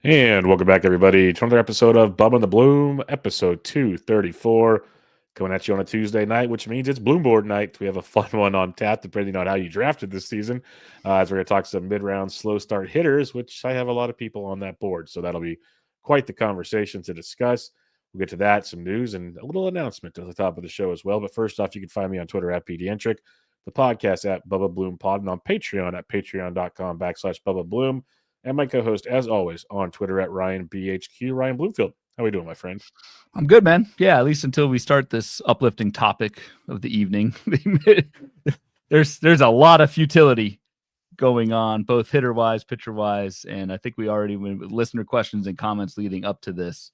And welcome back, everybody, to another episode of Bubba and the Bloom, episode 234, coming at you on a Tuesday night, which means it's Bloom Board night. We have a fun one on tap, depending on how you drafted this season, as we're going to talk some mid-round slow start hitters, which I have a lot of people on that board, so that'll be quite the conversation to discuss. We'll get to that, some news, and a little announcement at the top of the show as well. But first off, you can find me on Twitter at PDentric, the podcast at Bubba Bloom Pod, and on Patreon at patreon.com/Bubba Bloom. And my co-host, as always, on Twitter at RyanBHQ, Ryan Bloomfield. How are we doing, my friend? I'm good, man. Yeah, at least until we start this uplifting topic of the evening. There's a lot of futility going on, both hitter-wise, pitcher-wise, and I think we already, with listener questions and comments leading up to this,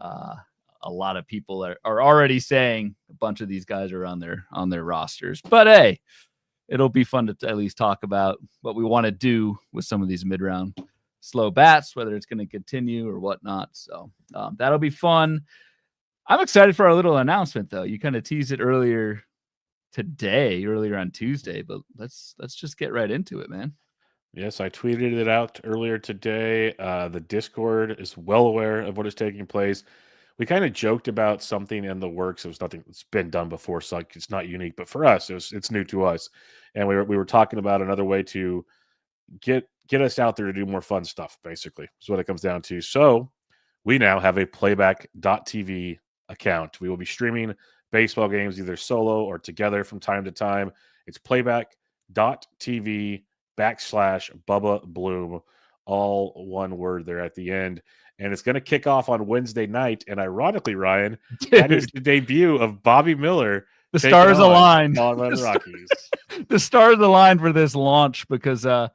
a lot of people are already saying a bunch of these guys are on their rosters. But hey, it'll be fun to at least talk about what we want to do with some of these mid-round slow bats, whether it's going to continue or whatnot. So that'll be fun. I'm excited for our little announcement, though. You kind of teased it earlier on Tuesday, but let's just get right into it, man. Yes, I tweeted it out earlier today. The Discord is well aware of what is taking place. We kind of joked about something in the works. It was nothing that's been done before, so it's not unique. But for us, it's new to us, and we were talking about another way to get us out there to do more fun stuff. Basically, is what it comes down to. So we now have a playback.tv account. We will be streaming baseball games either solo or together from time to time. It's playback.tv/Bubba Bloom, all one word there at the end. And it's going to kick off on Wednesday night. And ironically, Ryan, that is the debut of Bobby Miller. The stars aligned. The Rockies. The stars aligned for this launch because I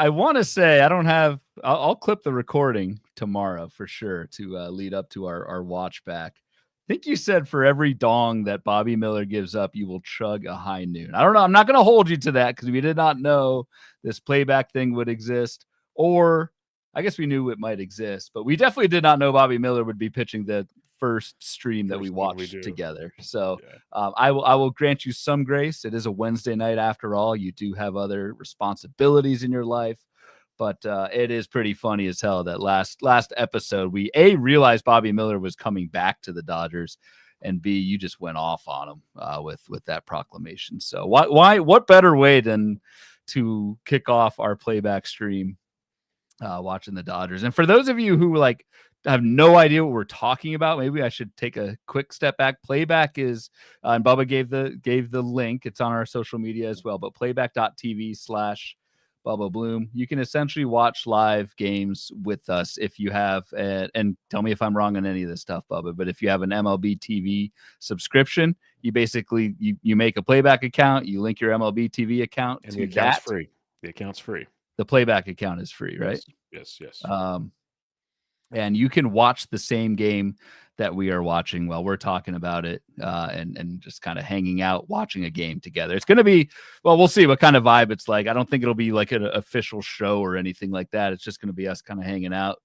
want to say I'll clip the recording tomorrow for sure to lead up to our watch back. I think you said for every dong that Bobby Miller gives up, you will chug a high noon. I don't know. I'm not going to hold you to that because we did not know this playback thing would exist, or I guess we knew it might exist, but we definitely did not know Bobby Miller would be pitching the first stream that we watched together. So yeah. I will grant you some grace. It is a Wednesday night after all. You do have other responsibilities in your life, but it is pretty funny as hell that last episode we realized Bobby Miller was coming back to the Dodgers, and B, you just went off on him with that proclamation. So what better way than to kick off our playback stream watching the Dodgers? And for those of you who have no idea what we're talking about, maybe I should take a quick step back. Playback is, and Bubba gave the link. It's on our social media as well, but playback.tv/Bubba Bloom. You can essentially watch live games with us if you have, and tell me if I'm wrong on any of this stuff, Bubba, but if you have an MLB TV subscription, you basically, you make a playback account, you link your MLB TV account, and the account's free. The account's free. The playback account is free, right? Yes. And you can watch the same game that we are watching while we're talking about it, and just kind of hanging out, watching a game together. It's going to be, well, we'll see what kind of vibe it's like. I don't think it'll be like an official show or anything like that. It's just going to be us kind of hanging out,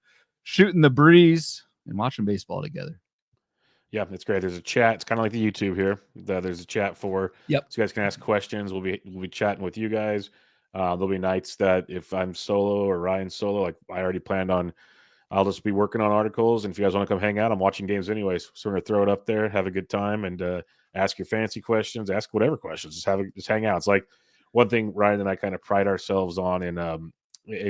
shooting the breeze, and watching baseball together. Yeah, it's great. There's a chat. It's kind of like the YouTube here. There's a chat for. Yep. So you guys can ask questions. We'll be chatting with you guys. There'll be nights that if I'm solo or Ryan's solo, like I already planned on, I'll just be working on articles. And if you guys want to come hang out, I'm watching games anyways. So we're going to throw it up there, have a good time, and ask your fancy questions, ask whatever questions. Just hang out. It's like one thing Ryan and I kind of pride ourselves on in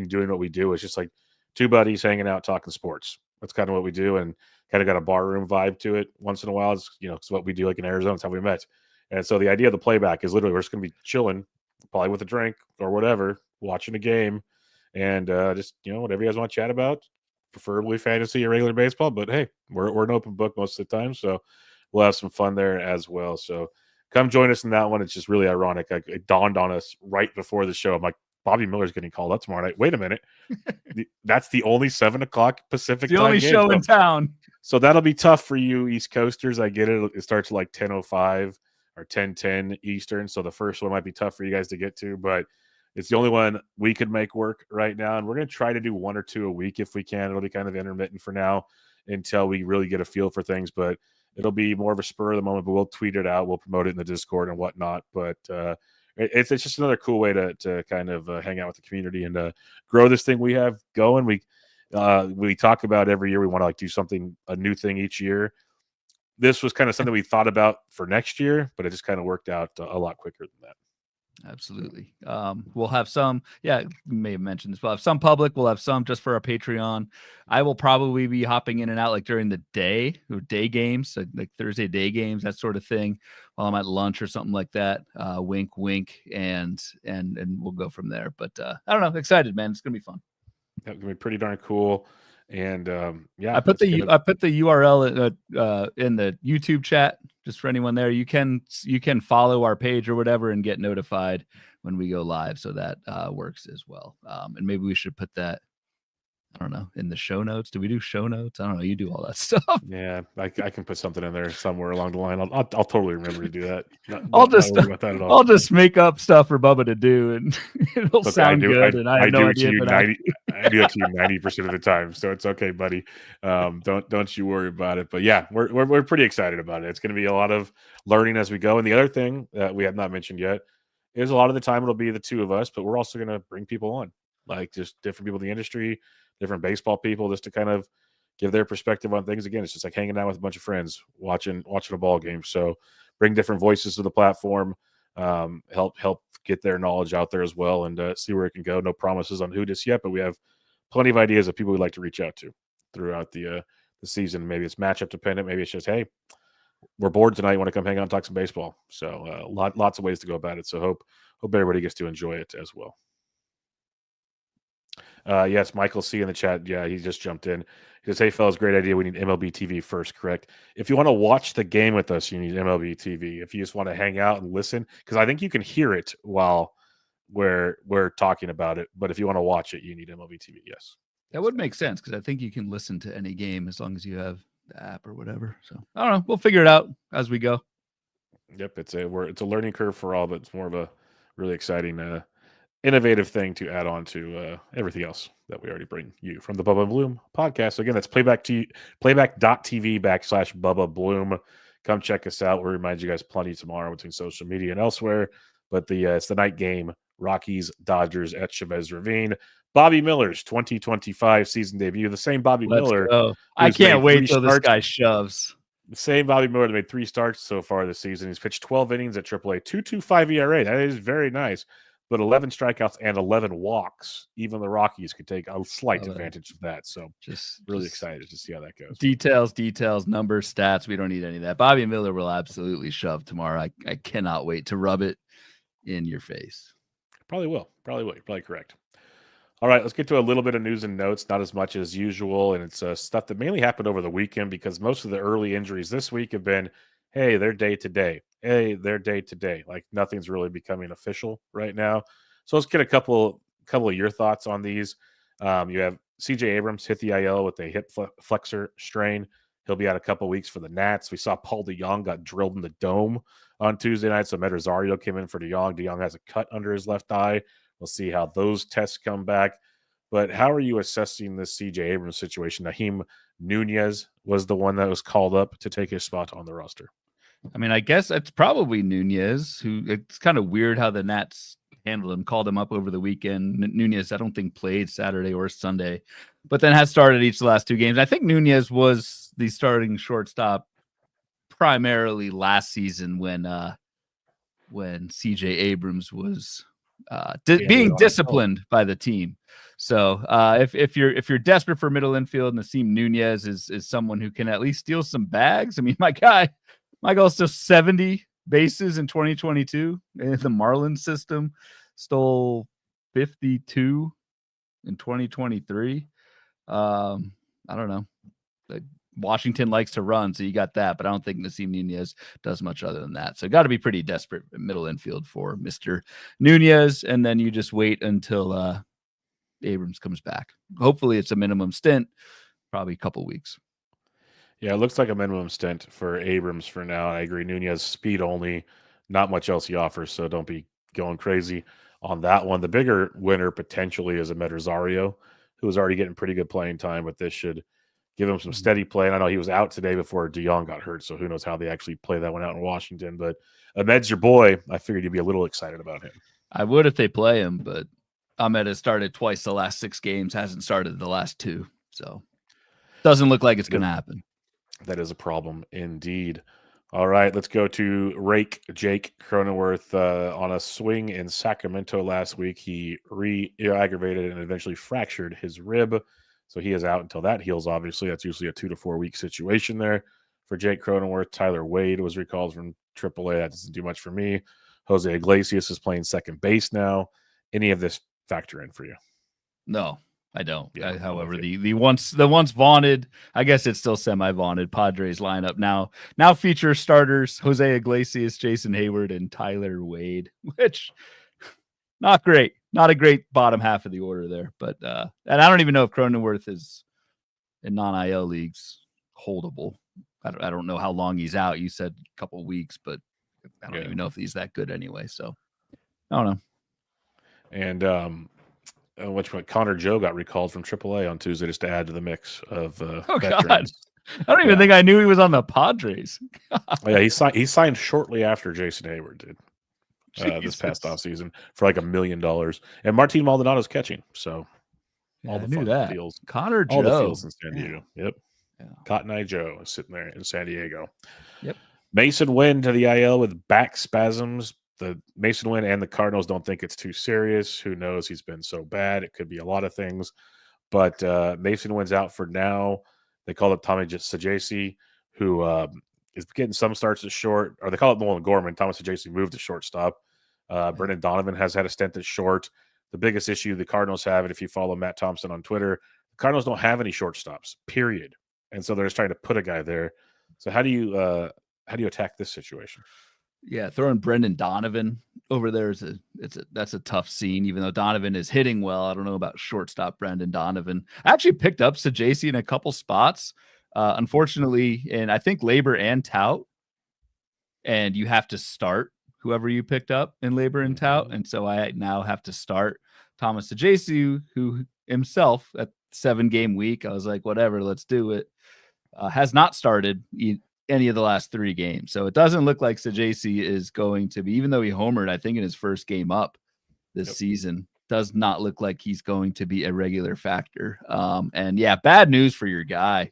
doing what we do. It's just like two buddies hanging out, talking sports. That's kind of what we do, and kind of got a barroom vibe to it once in a while. It's what we do like in Arizona. It's how we met. And so the idea of the playback is literally we're just going to be chilling, probably with a drink or whatever, watching a game, and just whatever you guys want to chat about, preferably fantasy or regular baseball. But hey, we're an open book most of the time, so we'll have some fun there as well. So come join us in that one. It's just really ironic. It dawned on us right before the show. I'm like, Bobby Miller's getting called up tomorrow night. Wait a minute, that's the only 7:00 Pacific. The only show in town. So that'll be tough for you East Coasters. I get it. It starts like 10:05. Or 10:10 Eastern, so the first one might be tough for you guys to get to, but it's the only one we could make work right now, and we're going to try to do one or two a week if we can. It'll be kind of intermittent for now until we really get a feel for things, but it'll be more of a spur of the moment, but we'll tweet it out, we'll promote it in the Discord and whatnot, but it's just another cool way to kind of hang out with the community and grow this thing we have going. we talk about every year we want to like do something, a new thing each year. This was kind of something we thought about for next year, but it just kind of worked out a lot quicker than that. Absolutely. We'll have some, you may have mentioned this. We'll have some public. We'll have some just for our Patreon. I will probably be hopping in and out like during the day games, like Thursday day games, that sort of thing, while I'm at lunch or something like that. Wink, wink, and we'll go from there. But I don't know. Excited, man. It's gonna be fun. That's gonna be pretty darn cool. And I put the URL in the YouTube chat just for anyone there. You can follow our page or whatever and get notified when we go live, so that works as well. And maybe we should put that, I don't know, in the show notes. Do we do show notes? I don't know. You do all that stuff. Yeah, I can put something in there somewhere along the line. I'll totally remember to do that. I'll just make up stuff for Bubba to do, and it'll sound good. And I have no idea. I do that to you 90% of the time, so it's okay, buddy. Don't you worry about it. But yeah, we're pretty excited about it. It's going to be a lot of learning as we go. And the other thing that we have not mentioned yet is a lot of the time it'll be the two of us, but we're also going to bring people on, like just different people in the industry, different baseball people, just to kind of give their perspective on things. Again, it's just like hanging out with a bunch of friends, watching a ball game. So bring different voices to the platform, help get their knowledge out there as well, and see where it can go. No promises on who just yet, but we have plenty of ideas of people we'd like to reach out to throughout the season. Maybe it's matchup dependent. Maybe it's just, hey, we're bored tonight, want to come hang out and talk some baseball. So lots of ways to go about it. So hope everybody gets to enjoy it as well. Yes, Michael C in the chat. Yeah, he just jumped in. He says, hey, fellas, great idea. We need MLB TV first, correct? If you want to watch the game with us, you need MLB TV. If you just want to hang out and listen, because I think you can hear it while we're talking about it. But if you want to watch it, you need MLB TV, yes. That would make sense, because I think you can listen to any game as long as you have the app or whatever. So I don't know. We'll figure it out as we go. Yep, it's a learning curve for all, but it's more of a really exciting innovative thing to add on to everything else that we already bring you from the Bubba Bloom podcast. So again, that's playback.tv /Bubba Bloom. Come check us out. We'll remind you guys plenty tomorrow between social media and elsewhere. But it's the night game, Rockies Dodgers at Chavez Ravine. Bobby Miller's 2025 season debut. The same Bobby Miller. Go. I can't wait till this guy shoves. The same Bobby Miller that made 3 starts so far this season. He's pitched 12 innings at AAA, 2.25 ERA. That is very nice. But 11 strikeouts and 11 walks. Even the Rockies could take a slight advantage of that. So just excited to see how that goes. Details, numbers, stats. We don't need any of that. Bobby Miller will absolutely shove tomorrow. I cannot wait to rub it in your face. Probably will. You're probably correct. All right, let's get to a little bit of news and notes, not as much as usual. And it's stuff that mainly happened over the weekend, because most of the early injuries this week have been, hey, they're day to day. Hey, they're day to day. Like nothing's really becoming official right now. So let's get a couple of your thoughts on these. You have CJ Abrams hit the IL with a hip flexor strain. He'll be out a couple of weeks for the Nats. We saw Paul DeJong got drilled in the dome on Tuesday night. So Med Rosario came in for DeJong. DeJong has a cut under his left eye. We'll see how those tests come back. But how are you assessing this CJ Abrams situation? Naheem Nunez was the one that was called up to take his spot on the roster. I mean, I guess it's probably Nunez, who it's kind of weird how the Nats handled him, called him up over the weekend. Nunez, I don't think played Saturday or Sunday, but then has started each of the last 2 games. I think Nunez was the starting shortstop primarily last season when CJ Abrams was being disciplined by the team. So if you're desperate for middle infield, and Naheem Nunez is someone who can at least steal some bags. I mean, my guy still 70 bases in 2022 in the Marlins system, stole 52 in 2023. I don't know. Washington likes to run, so you got that, but I don't think Naheem Nunez does much other than that. So got to be pretty desperate middle infield for Mr. Nunez, and then you just wait until Abrams comes back. Hopefully it's a minimum stint, probably a couple weeks. Yeah, it looks like a minimum stint for Abrams for now. I agree. Nunez, speed only, not much else he offers, so don't be going crazy on that one. The bigger winner potentially is Med Rosario, who is already getting pretty good playing time, but this should give him some steady play. And I know he was out today before DeJong got hurt, so who knows how they actually play that one out in Washington. But Ahmed's your boy. I figured you'd be a little excited about him. I would if they play him, but Ahmed has started twice the last 6 games, hasn't started the last 2. So doesn't look like it's going to happen. That is a problem indeed. All right, let's go to Rake Jake Cronenworth on a swing in Sacramento last week. He aggravated and eventually fractured his rib. So he is out until that heals, obviously. That's usually a 2 to 4 week situation there for Jake Cronenworth. Tyler Wade was recalled from AAA. That doesn't do much for me. Jose Iglesias is playing second base now. Any of this factor in for you? No, I don't. Yeah, however, the once vaunted, I guess it's still semi-vaunted Padres lineup now features starters Jose Iglesias, Jason Hayward, and Tyler Wade, which not great. Not a great bottom half of the order there. But and I don't even know if Cronenworth is in non-IL leagues holdable. I don't know how long he's out. You said a couple of weeks, but I don't even know if he's that good anyway. So I don't know. And which one? Connor Joe got recalled from AAA on Tuesday just to add to the mix of veterans. God. I don't even think I knew he was on the Padres. Yeah, he signed shortly after Jason Hayward did this past offseason for like $1 million. And Martin Maldonado's catching. So all the fun feels. Connor Joe. All the feels in San Diego. Yep. Yeah. Cotton Eye Joe is sitting there in San Diego. Yep. Mason Wynn to the IL with back spasms. The Mason Wynn and the Cardinals don't think it's too serious. Who knows? He's been so bad. It could be a lot of things. But Mason Wynn's out for now. They call up Tommy Sajasi, who is getting some starts at short. Or they call it Nolan Gorman. Thomas Sajasi moved to shortstop. Brendan Donovan has had a stint at short. The biggest issue the Cardinals have, and if you follow Matt Thompson on Twitter, the Cardinals don't have any shortstops, period. And so they're just trying to put a guy there. So how do you attack this situation? Yeah, throwing Brendan Donovan over there that's a tough scene. Even though Donovan is hitting well, I don't know about shortstop Brendan Donovan. I actually picked up Sajasi in a couple spots, unfortunately, and I think Labor and Tout. And you have to start whoever you picked up in Labor and Tout, and so I now have to start Thomas Sajasi, who himself at 7-game week. I was like, whatever, let's do it. Has not started any of the last 3 games. So it doesn't look like Sajasi is going to be, even though he homered, I think in his first game up this season, does not look like he's going to be a regular factor. And yeah, bad news for your guy,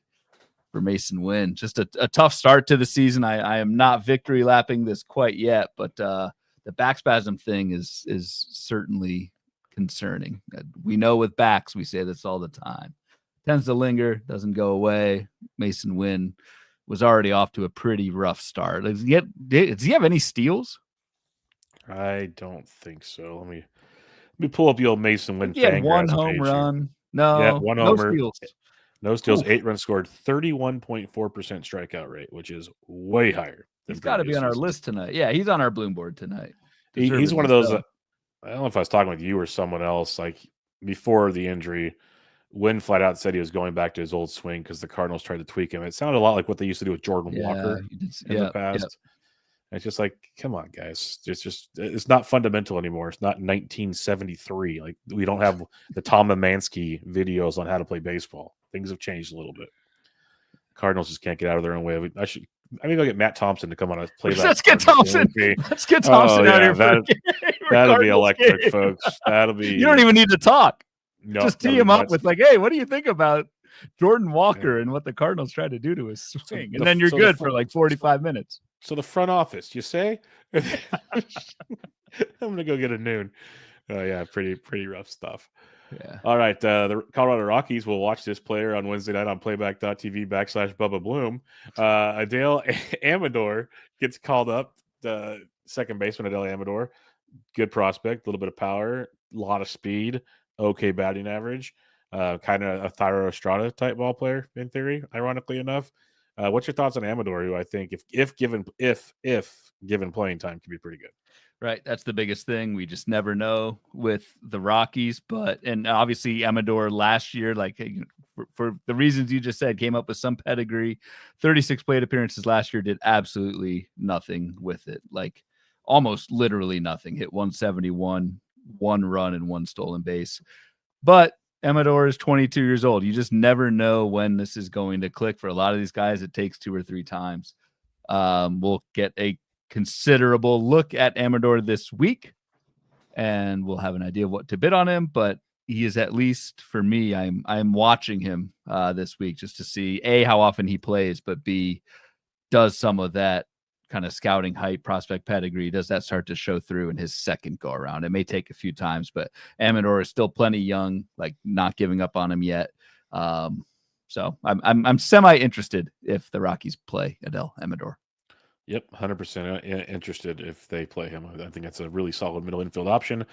for Mason Wynn. Just a tough start to the season. I am not victory lapping this quite yet, but the back spasm thing is certainly concerning. We know with backs, we say this all the time. Tends to linger, doesn't go away. Mason Wynn was already off to a pretty rough start. Does he have any steals? I don't think so. Let me pull up the old Mason Wynn. He had one home run. No, yeah, one homer. Steals. No steals. 8 runs scored. 31.4% strikeout rate, which is way higher. He's got to be on our list tonight. Yeah, he's on our Bloom board tonight. He's one of those. I don't know if I was talking with you or someone else. Like before the injury, Wynn flat out said he was going back to his old swing because the Cardinals tried to tweak him. It sounded a lot like what they used to do with Jordan Walker in the past. It's just like, come on, guys. It's not fundamental anymore. It's not 1973. Like we don't have the Tom Mamansky videos on how to play baseball. Things have changed a little bit. Cardinals just can't get out of their own way. I mean, go get Matt Thompson to come on a play. Let's get Thompson. Let's get Thompson out here. That'll be electric, folks. That'll be. You don't even need to talk. No, just tee him up with like, hey, what do you think about Jordan Walker and what the Cardinals tried to do to his swing? And then you're good for like 45 minutes. So the front office, you say? I'm gonna go get a noon. Yeah, pretty rough stuff. Yeah. All right. The Colorado Rockies will watch this player on Wednesday night on playback.tv/Bubba Bloom. Adele Amador gets called up. The second baseman, Adele Amador. Good prospect, a little bit of power, a lot of speed, okay batting average. Kind of a Thairo Estrada type ball player in theory, ironically enough. What's your thoughts on Amador, who I think if given playing time can be pretty good? Right. That's the biggest thing. We just never know with the Rockies. And obviously Amador last year, like for the reasons you just said, came up with some pedigree. 36 plate appearances last year, did absolutely nothing with it. Like almost literally nothing. Hit 171, 1 run and 1 stolen base. But Amador is 22 years old. You just never know when this is going to click. For a lot of these guys, it takes 2 or 3 times. We'll get a considerable look at Amador this week, and we'll have an idea of what to bid on him. But he is, at least for me, I'm watching him this week just to see A, how often he plays, but B, does some of that kind of scouting hype, prospect pedigree, does that start to show through in his second go around? It may take a few times, but Amador is still plenty young, like not giving up on him yet. So I'm semi interested if the Rockies play Adel Amador. Yep, 100% interested if they play him. I think that's a really solid middle infield option.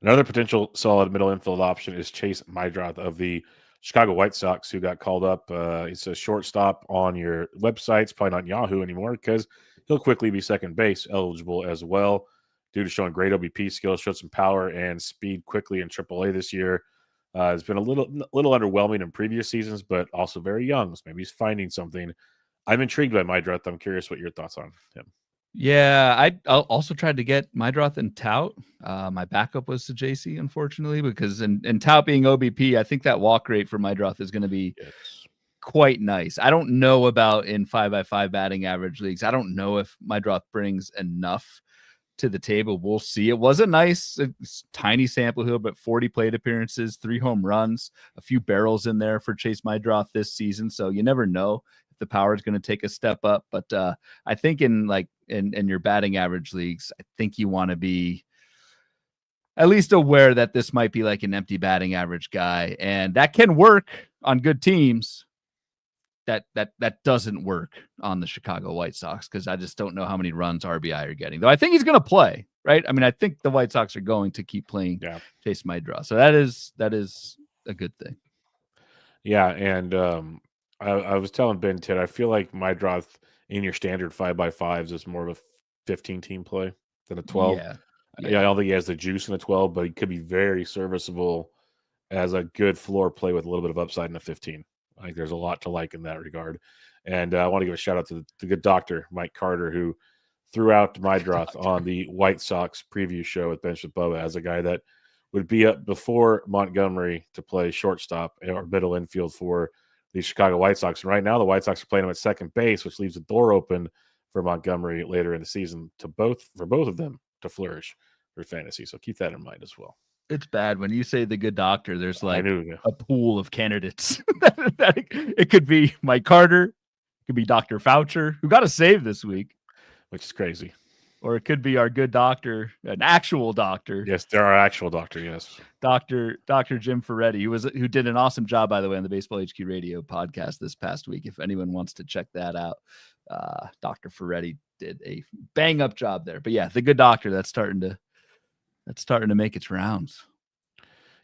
Another potential solid middle infield option is Chase Meidroth of the Chicago White Sox, who got called up. It's a shortstop on your website. It's probably not Yahoo anymore because he'll quickly be second base eligible as well. Due to showing great OBP skills, showed some power and speed quickly in AAA this year. It's been a little underwhelming in previous seasons, but also very young. So maybe he's finding something. I'm intrigued by Meidroth. I'm curious what your thoughts on him. Yeah, I also tried to get Meidroth and Tout. My backup was to JC, unfortunately, because in Tout being OBP, I think that walk rate for Meidroth is going to be quite nice. I don't know about in 5x5 batting average leagues. I don't know if Meidroth brings enough to the table. We'll see. It was a nice, tiny sample here, but 40 plate appearances, 3 home runs, a few barrels in there for Chase Meidroth this season. So you never know if the power is going to take a step up. But I think in your batting average leagues, I think you want to be at least aware that this might be like an empty batting average guy, and that can work on good teams. That doesn't work on the Chicago White Sox because I just don't know how many runs RBI are getting. Though I think he's going to play, right? I mean, I think the White Sox are going to keep playing Chase Meidroth. So that is a good thing. Yeah, and I was telling Ben Ted, I feel like Meidroth in your standard 5x5s is more of a 15-team play than a 12. Yeah. I don't think he has the juice in a 12, but he could be very serviceable as a good floor play with a little bit of upside in a 15. I think there's a lot to like in that regard. And I want to give a shout out to the good doctor, Mike Carter, who threw out Meidroth on the White Sox preview show with Bench with Bubba as a guy that would be up before Montgomery to play shortstop or middle infield for the Chicago White Sox. And right now, the White Sox are playing him at second base, which leaves the door open for Montgomery later in the season for both of them to flourish for fantasy. So keep that in mind as well. It's bad when you say the good doctor. There's like yeah. a pool of candidates. It could be Mike Carter, it could be Dr. Foucher, who got a save this week, which is crazy. Or it could be our good doctor, an actual doctor. Yes, there are actual doctor. Yes, Dr. Jim Ferretti, who did an awesome job, by the way, on the Baseball HQ Radio podcast this past week. If anyone wants to check that out, Dr. Ferretti did a bang up job there. But yeah, the good doctor that's starting to make its rounds.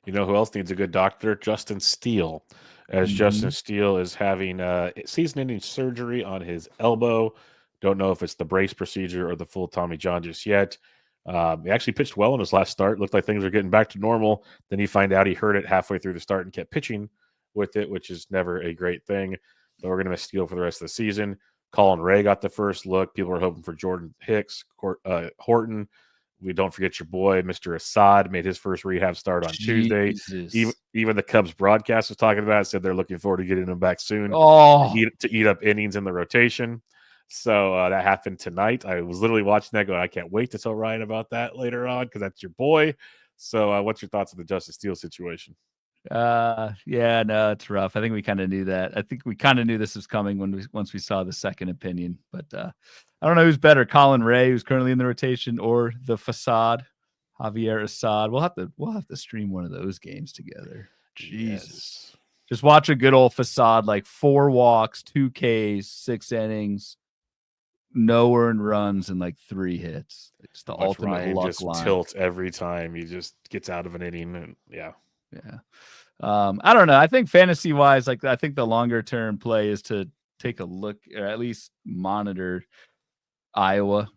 You know who else needs a good doctor? Justin Steele, as Justin Steele is having season-ending surgery on his elbow. Don't know if it's the brace procedure or the full Tommy John just yet. He actually pitched well in his last start. Looked like things were getting back to normal. Then he find out he hurt it halfway through the start and kept pitching with it, which is never a great thing. So we're going to miss Steele for the rest of the season. Colin Ray got the first look. People are hoping for Jordan Hicks, Horton. We don't forget your boy, Mr. Assad, made his first rehab start on Tuesday. Even the Cubs broadcast was talking about it, said they're looking forward to getting him back soon to eat up innings in the rotation. So that happened tonight. I was literally watching that going, I can't wait to tell Ryan about that later on because that's your boy. So what's your thoughts on the Justice Steele situation? Yeah, no, it's rough. I think we kind of knew that. I think we kind of knew this was coming once we saw the second opinion. But I don't know who's better, Colin Ray, who's currently in the rotation, or the Facade, Javier Assad. We'll have to stream one of those games together. Jesus. Yes. Just watch a good old Facade, like 4 walks, 2 Ks, 6 innings, no earned runs, and like 3 hits. It's the ultimate Ryan luck just line. Tilts every time he just gets out of an inning, and yeah. I don't know. I think fantasy wise, like I think the longer term play is to take a look or at least monitor Iowa,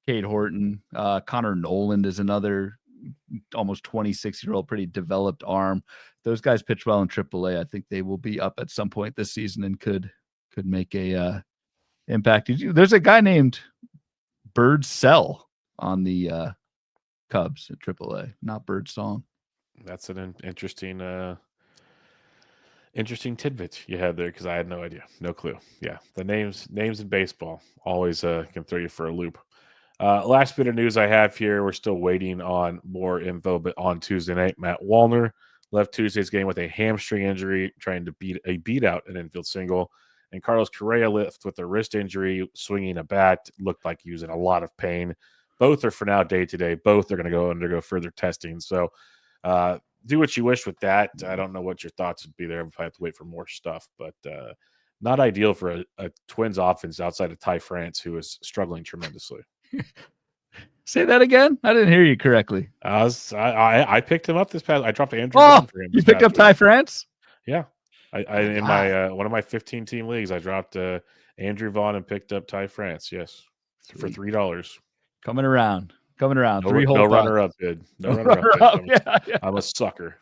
Cade Horton, Connor Noland is another almost 26-year-old, pretty developed arm. Those guys pitch well in AAA. I think they will be up at some point this season and could make a impact. There's a guy named Bird Cell on the Cubs at AAA, not Bird Song. That's an interesting tidbit you had there because I had no idea, no clue. Yeah, the names in baseball always can throw you for a loop. Last bit of news I have here, we're still waiting on more info, but on Tuesday night, Matt Wallner left Tuesday's game with a hamstring injury, trying to beat a beat out an infield single. And Carlos Correa left with a wrist injury, swinging a bat. Looked like he was in a lot of pain. Both are for now day to day. Both are going to undergo further testing. So do what you wish with that. I don't know what your thoughts would be there if I have to wait for more stuff, but not ideal for a Twins offense outside of Ty France, who is struggling tremendously. Say that again. I didn't hear you correctly. I picked him up this past. I dropped Andrew Vaughn for him. You picked up Ty France? Yeah, I in my one of my 15 team leagues, I dropped Andrew Vaughn and picked up Ty France. Yes, for $3. Coming around. No runner up bid. No runner up. Yeah. I'm a sucker.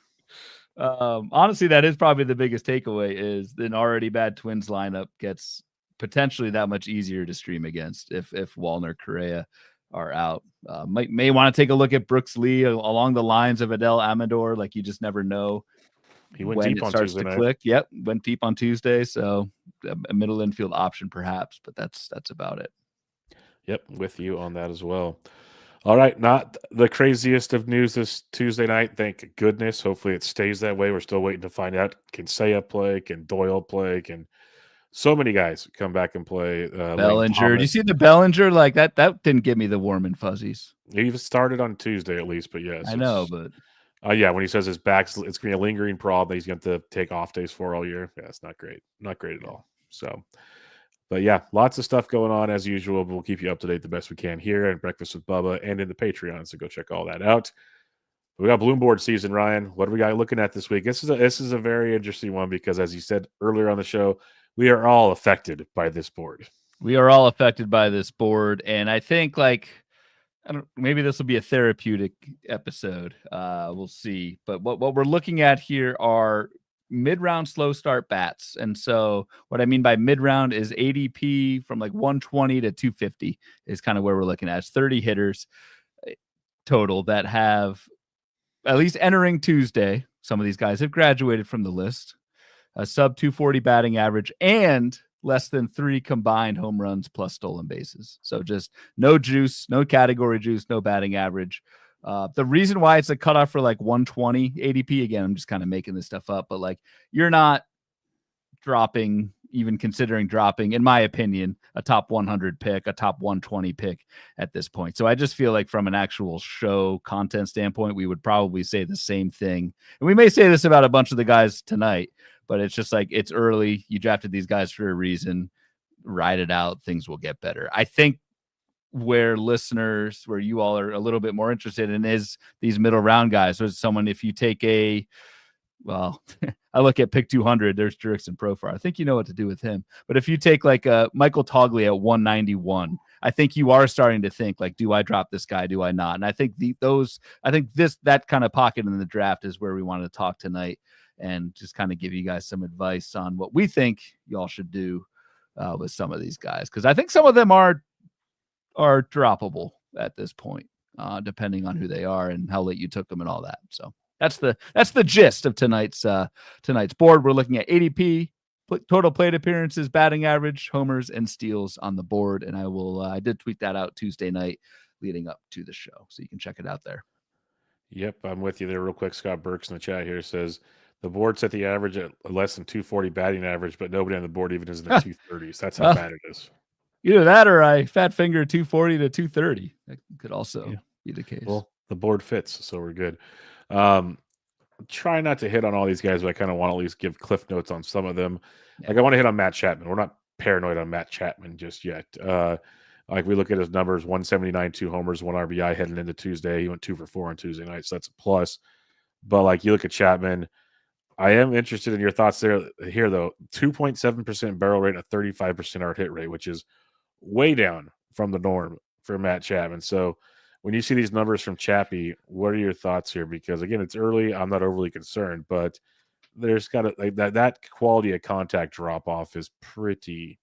Honestly, that is probably the biggest takeaway is an already bad Twins lineup gets potentially that much easier to stream against if Wallner, Correa are out. May want to take a look at Brooks Lee along the lines of Adel Amador. Like, you just never know he went deep on Tuesday night. Click. Yep, went deep on Tuesday. So a middle infield option perhaps, but that's about it. Yep, with you on that as well. All right, not the craziest of news this Tuesday night. Thank goodness. Hopefully it stays that way. We're still waiting to find out. Can Seiya play? Can Doyle play? Can so many guys come back and play? Bellinger. Do you see the Bellinger? Like that didn't give me the warm and fuzzies. He started on Tuesday at least, but yes. I know, but yeah, when he says his back's, it's going to be a lingering problem that he's going to take off days for all year. Yeah, it's not great. Not great at all. So, but yeah, lots of stuff going on as usual. We'll keep you up to date the best we can here at Breakfast with Bubba and in the Patreon. So go check all that out. We got Bloom Board season, Ryan. What are we got looking at this week? This is a very interesting one because, as you said earlier on the show, we are all affected by this board. We are all affected by this board, and I think maybe this will be a therapeutic episode. We'll see. But what we're looking at here are mid-round slow start bats. And so what I mean by mid-round is ADP from like 120 to 250 is kind of where we're looking at. It's 30 hitters total that have at least entering Tuesday. Some of these guys have graduated from the list. A sub 240 batting average and less than 3 combined home runs plus stolen bases. So just no juice, no category juice, no batting average. The reason why it's a cutoff for like 120 ADP, again, I'm just kind of making this stuff up, but like you're not dropping, even considering dropping, in my opinion, a top 100 pick, a top 120 pick at this point. So I just feel like from an actual show content standpoint, we would probably say the same thing. And we may say this about a bunch of the guys tonight, but it's just like, it's early. You drafted these guys for a reason. Ride it out. Things will get better. I think where you all are a little bit more interested in is these middle round guys. So someone, if you take I look at pick 200, there's Jurickson Profar. I think you know what to do with him. But if you take like Michael Togley at 191, I think you are starting to think like, do I drop this guy? Do I not? And I think that kind of pocket in the draft is where we wanted to talk tonight and just kind of give you guys some advice on what we think y'all should do with some of these guys. Because I think some of them are droppable at this point, depending on who they are and how late you took them and all that. So that's the gist of tonight's board. We're looking at ADP, total plate appearances, batting average, homers, and steals on the board. And I did tweet that out Tuesday night leading up to the show, so you can check it out there. Yep, I'm with you there real quick. Scott Burks in the chat here says the board set the average at less than 240 batting average, but nobody on the board even is in the 230s. That's how bad it is. Either that or I fat finger 240 to 230. That could also be the case. Well, the board fits, so we're good. Try not to hit on all these guys, but I kind of want to at least give cliff notes on some of them. Yeah. Like I want to hit on Matt Chapman. We're not paranoid on Matt Chapman just yet. Like we look at his numbers, 179, 2 homers, 1 RBI heading into Tuesday. He went 2 for 4 on Tuesday night, so that's a plus. But like you look at Chapman, I am interested in your thoughts here though. 2.7% barrel rate and a 35% hard hit rate, which is way down from the norm for Matt Chapman. So when you see these numbers from Chappie, what are your thoughts here? Because again, it's early. I'm not overly concerned, but there's got that quality of contact drop off is pretty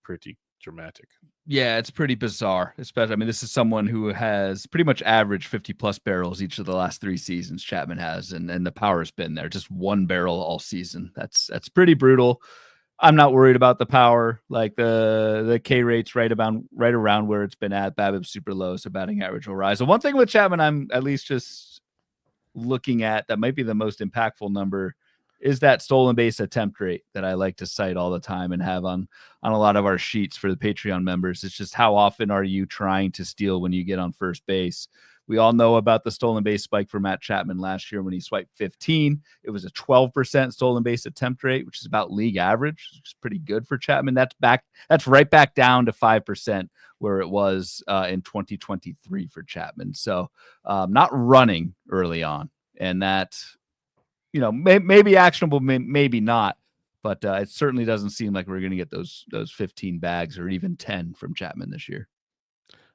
dramatic. Yeah, it's pretty bizarre. Especially, I mean, this is someone who has pretty much averaged 50 plus barrels each of the last 3 seasons. Chapman has, and the power's been there, just 1 barrel all season. That's pretty brutal. I'm not worried about the power. Like the K rate's right around where it's been at. BABIP's super low, so batting average will rise. So one thing with Chapman, I'm at least just looking at that might be the most impactful number is that stolen base attempt rate that I like to cite all the time and have on a lot of our sheets for the Patreon members. It's just how often are you trying to steal when you get on first base? We all know about the stolen base spike for Matt Chapman last year when he swiped 15. It was a 12% stolen base attempt rate, which is about league average, which is pretty good for Chapman. That's right back down to 5% where it was in 2023 for Chapman. So not running early on, and that, maybe actionable, maybe not, but it certainly doesn't seem like we're going to get those 15 bags or even 10 from Chapman this year.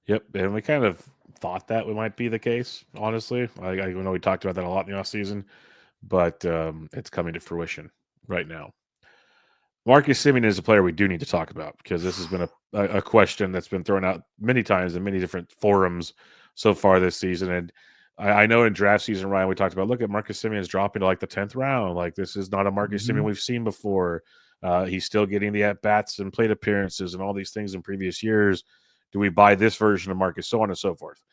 Yep, and we kind of thought that might be the case, honestly. I know we talked about that a lot in the offseason, but it's coming to fruition right now. Marcus Semien is a player we do need to talk about because this has been a question that's been thrown out many times in many different forums so far this season. And I know in draft season, Ryan, we talked about, look at Marcus Semien is dropping to like the 10th round. Like, this is not a Marcus Semien we've seen before. He's still getting the at-bats and plate appearances and all these things in previous years. Do we buy this version of Marcus? So on and so forth.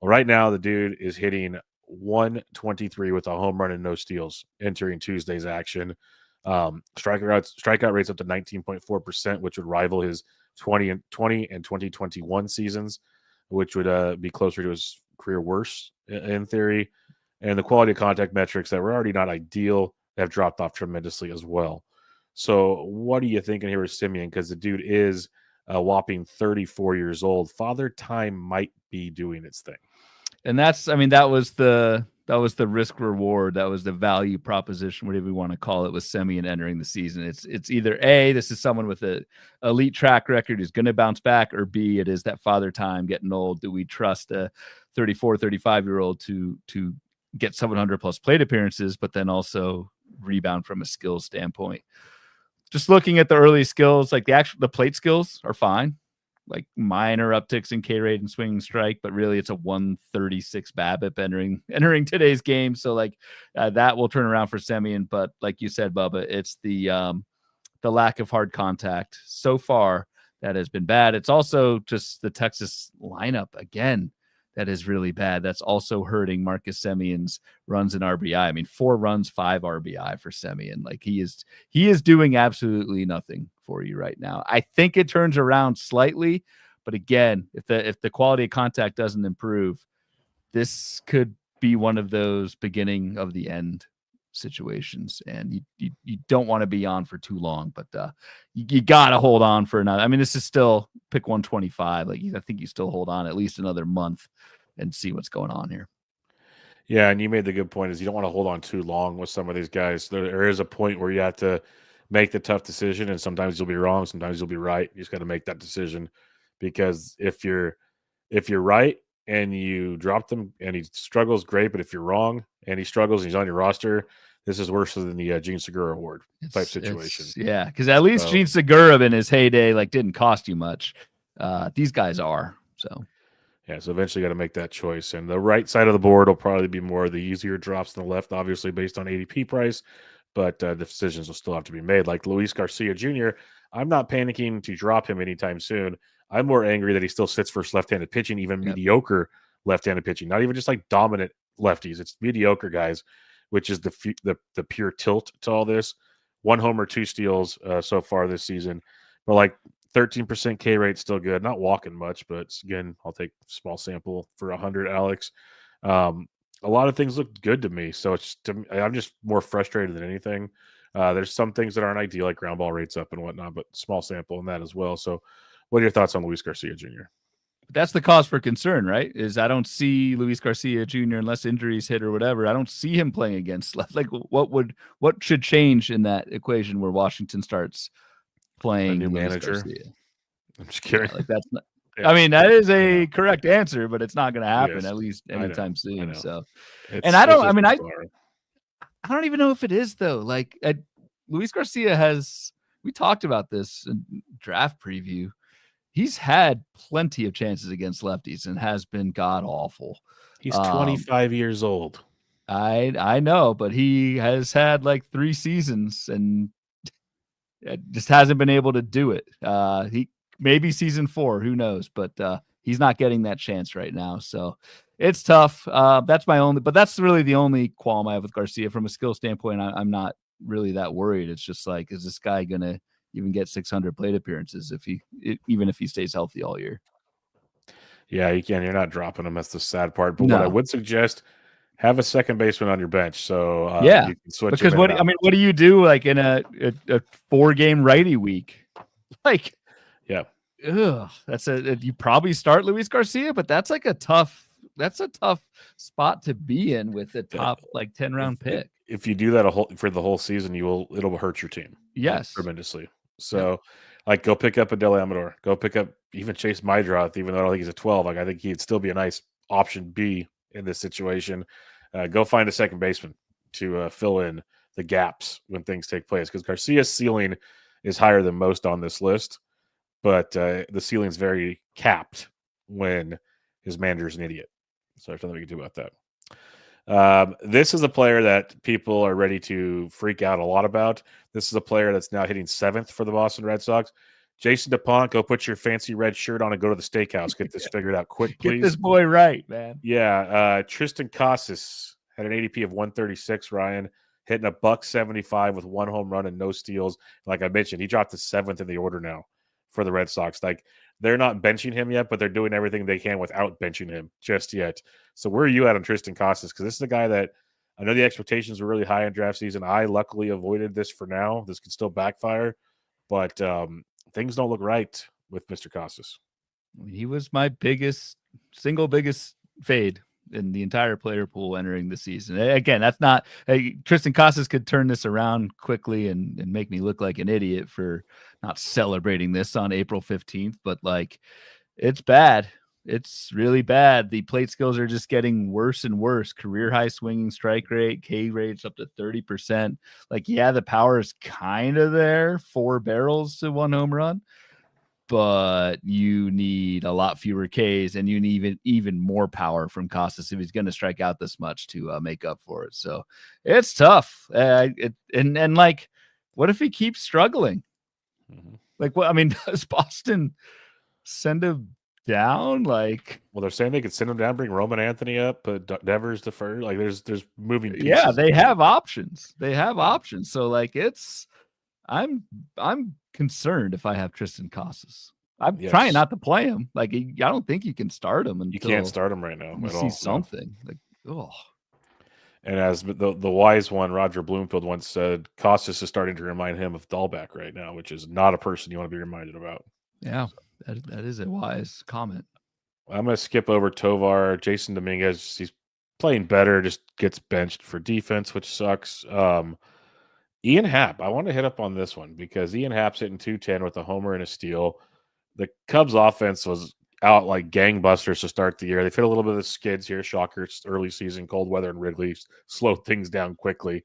Well, right now, the dude is hitting 123 with a home run and no steals entering Tuesday's action. Strikeout rates up to 19.4%, which would rival his 2020 and 2021 seasons, which would be closer to his career worst in theory. And the quality of contact metrics that were already not ideal have dropped off tremendously as well. So what are you thinking here with Semien? Because the dude is a whopping 34 years old. Father Time might be doing its thing. And that was the risk reward. That was the value proposition, whatever we want to call it, with Semien entering the season. It's either A, this is someone with an elite track record who's going to bounce back, or B, it is that Father Time getting old. Do we trust a 34, 35-year-old to get 700 plus plate appearances, but then also rebound from a skills standpoint? Just looking at the early skills, like the plate skills are fine, like minor upticks in K rate and swinging strike, but really it's a 136 BABIP entering today's game. So like that will turn around for Semien. But like you said, Bubba, it's the lack of hard contact so far that has been bad. It's also just the Texas lineup again that is really bad. That's also hurting Marcus Semien's runs and RBI. I mean, 4 runs, 5 RBI for Semien. Like he is doing absolutely nothing for you right now. I think it turns around slightly, but again, if the quality of contact doesn't improve, this could be one of those beginning of the end situations, and you don't want to be on for too long, but you got to hold on for another. I mean, this is still pick 125. Like, I think you still hold on at least another month and see what's going on here. Yeah, and you made the good point is you don't want to hold on too long with some of these guys. There is a point where you have to make the tough decision, and sometimes you'll be wrong, sometimes you'll be right. You just got to make that decision, because if you're right and you drop them and he struggles, great. But if you're wrong and he struggles and he's on your roster, this is worse than the Gene Segura Award type situation. Yeah, because at least Gene Segura in his heyday didn't cost you much. These guys are. So yeah, so eventually you got to make that choice. And the right side of the board will probably be more of the easier drops than the left, obviously based on ADP price, but the decisions will still have to be made. Like Luis Garcia Jr., I'm not panicking to drop him anytime soon. I'm more angry that he still sits versus left-handed pitching, even mediocre left-handed pitching, not even just like dominant lefties. It's mediocre guys, which is the pure tilt to all this. 1 homer, 2 steals so far this season, but like 13% K rate, still good. Not walking much, but again, I'll take small sample for 100. Alex, a lot of things look good to me, so I'm just more frustrated than anything. There's some things that aren't ideal, like ground ball rates up and whatnot, but small sample in that as well. So, what are your thoughts on Luis Garcia Jr.? That's the cause for concern, right? Is I don't see Luis Garcia Jr. unless injuries hit or whatever. I don't see him playing against left. Like, what should change in that equation where Washington starts playing a new Luis manager? Garcia? I'm just kidding. Yeah, like that's not. Yeah. I mean, that is a correct answer, but it's not going to happen at least anytime soon. So, and I don't. I mean, I don't even know if it is though. Like, Luis Garcia has. We talked about this in draft preview. He's had plenty of chances against lefties and has been god awful. He's 25 years old. I know, but he has had like 3 seasons and just hasn't been able to do it. He maybe season 4, who knows? But He's not getting that chance right now. So it's tough. That's really the only qualm I have with Garcia. From a skill standpoint, I'm not really that worried. It's just like, is this guy going to even get 600 plate appearances even if he stays healthy all year? Yeah, you can. You're not dropping him. That's the sad part. But what I No. would suggest, have a second baseman on your bench so Yeah, you can switch because him in and out. what do you do like in a 4-game righty week? Like, Yeah. You probably start Luis Garcia, but that's a tough spot to be in with a top 10 round pick. If you do that for the whole season, it'll hurt your team. Yes. Tremendously. So, go pick up a Del Amador. Go pick up even Chase Mydroth, even though I don't think he's a 12. Like, I think he'd still be a nice option B in this situation. Go find a second baseman to fill in the gaps when things take place, because Garcia's ceiling is higher than most on this list, but the ceiling's very capped when his manager's an idiot. So there's nothing we can do about that. This is a player that people are ready to freak out a lot about. This is a player that's now hitting 7th for the Boston Red Sox. Jason DuPont, go put your fancy red shirt on and go to the steakhouse. Get this figured out quick, please. Get this boy right, man. Yeah. Tristan Casas had an ADP of 136, Ryan, hitting a $175 with 1 home run and no steals. Like I mentioned, he dropped to 7th in the order now for the Red Sox. Like, they're not benching him yet, but they're doing everything they can without benching him just yet. So where are you at on Tristan Casas? Because this is a guy that I know the expectations were really high in draft season. I luckily avoided this for now. This could still backfire, but things don't look right with Mr. Casas. He was my single biggest fade in the entire player pool entering the season. Again, that's not Tristan Casas could turn this around quickly and make me look like an idiot for not celebrating this on April 15th, but it's bad. It's really bad. The plate skills are just getting worse and worse. Career high swinging strike rate, K rate's up to 30%. The power is kind of there, 4 barrels to 1 home run, but you need a lot fewer Ks, and you need even more power from Casas if he's going to strike out this much to make up for it. So it's tough. What if he keeps struggling? Mm-hmm. Does Boston send him down? Well, they're saying they could send him down, bring Roman Anthony up, put Devers deferred. There's moving pieces. Yeah, they have options. So I'm concerned if I have Tristan Casas. I'm trying not to play him. I don't think you can start him. You can't start him right now. You see something And as the wise one, Roger Bloomfield, once said, Casas is starting to remind him of Dahlbeck right now, which is not a person you want to be reminded about. Yeah, that is a wise comment. I'm going to skip over Tovar. Jason Dominguez, he's playing better, just gets benched for defense, which sucks. Ian Happ, I want to hit up on this one because Ian Happ's hitting 210 with a homer and a steal. The Cubs offense was out like gangbusters to start the year. They've hit a little bit of the skids here. Shockers, early season, cold weather in Wrigley slowed things down quickly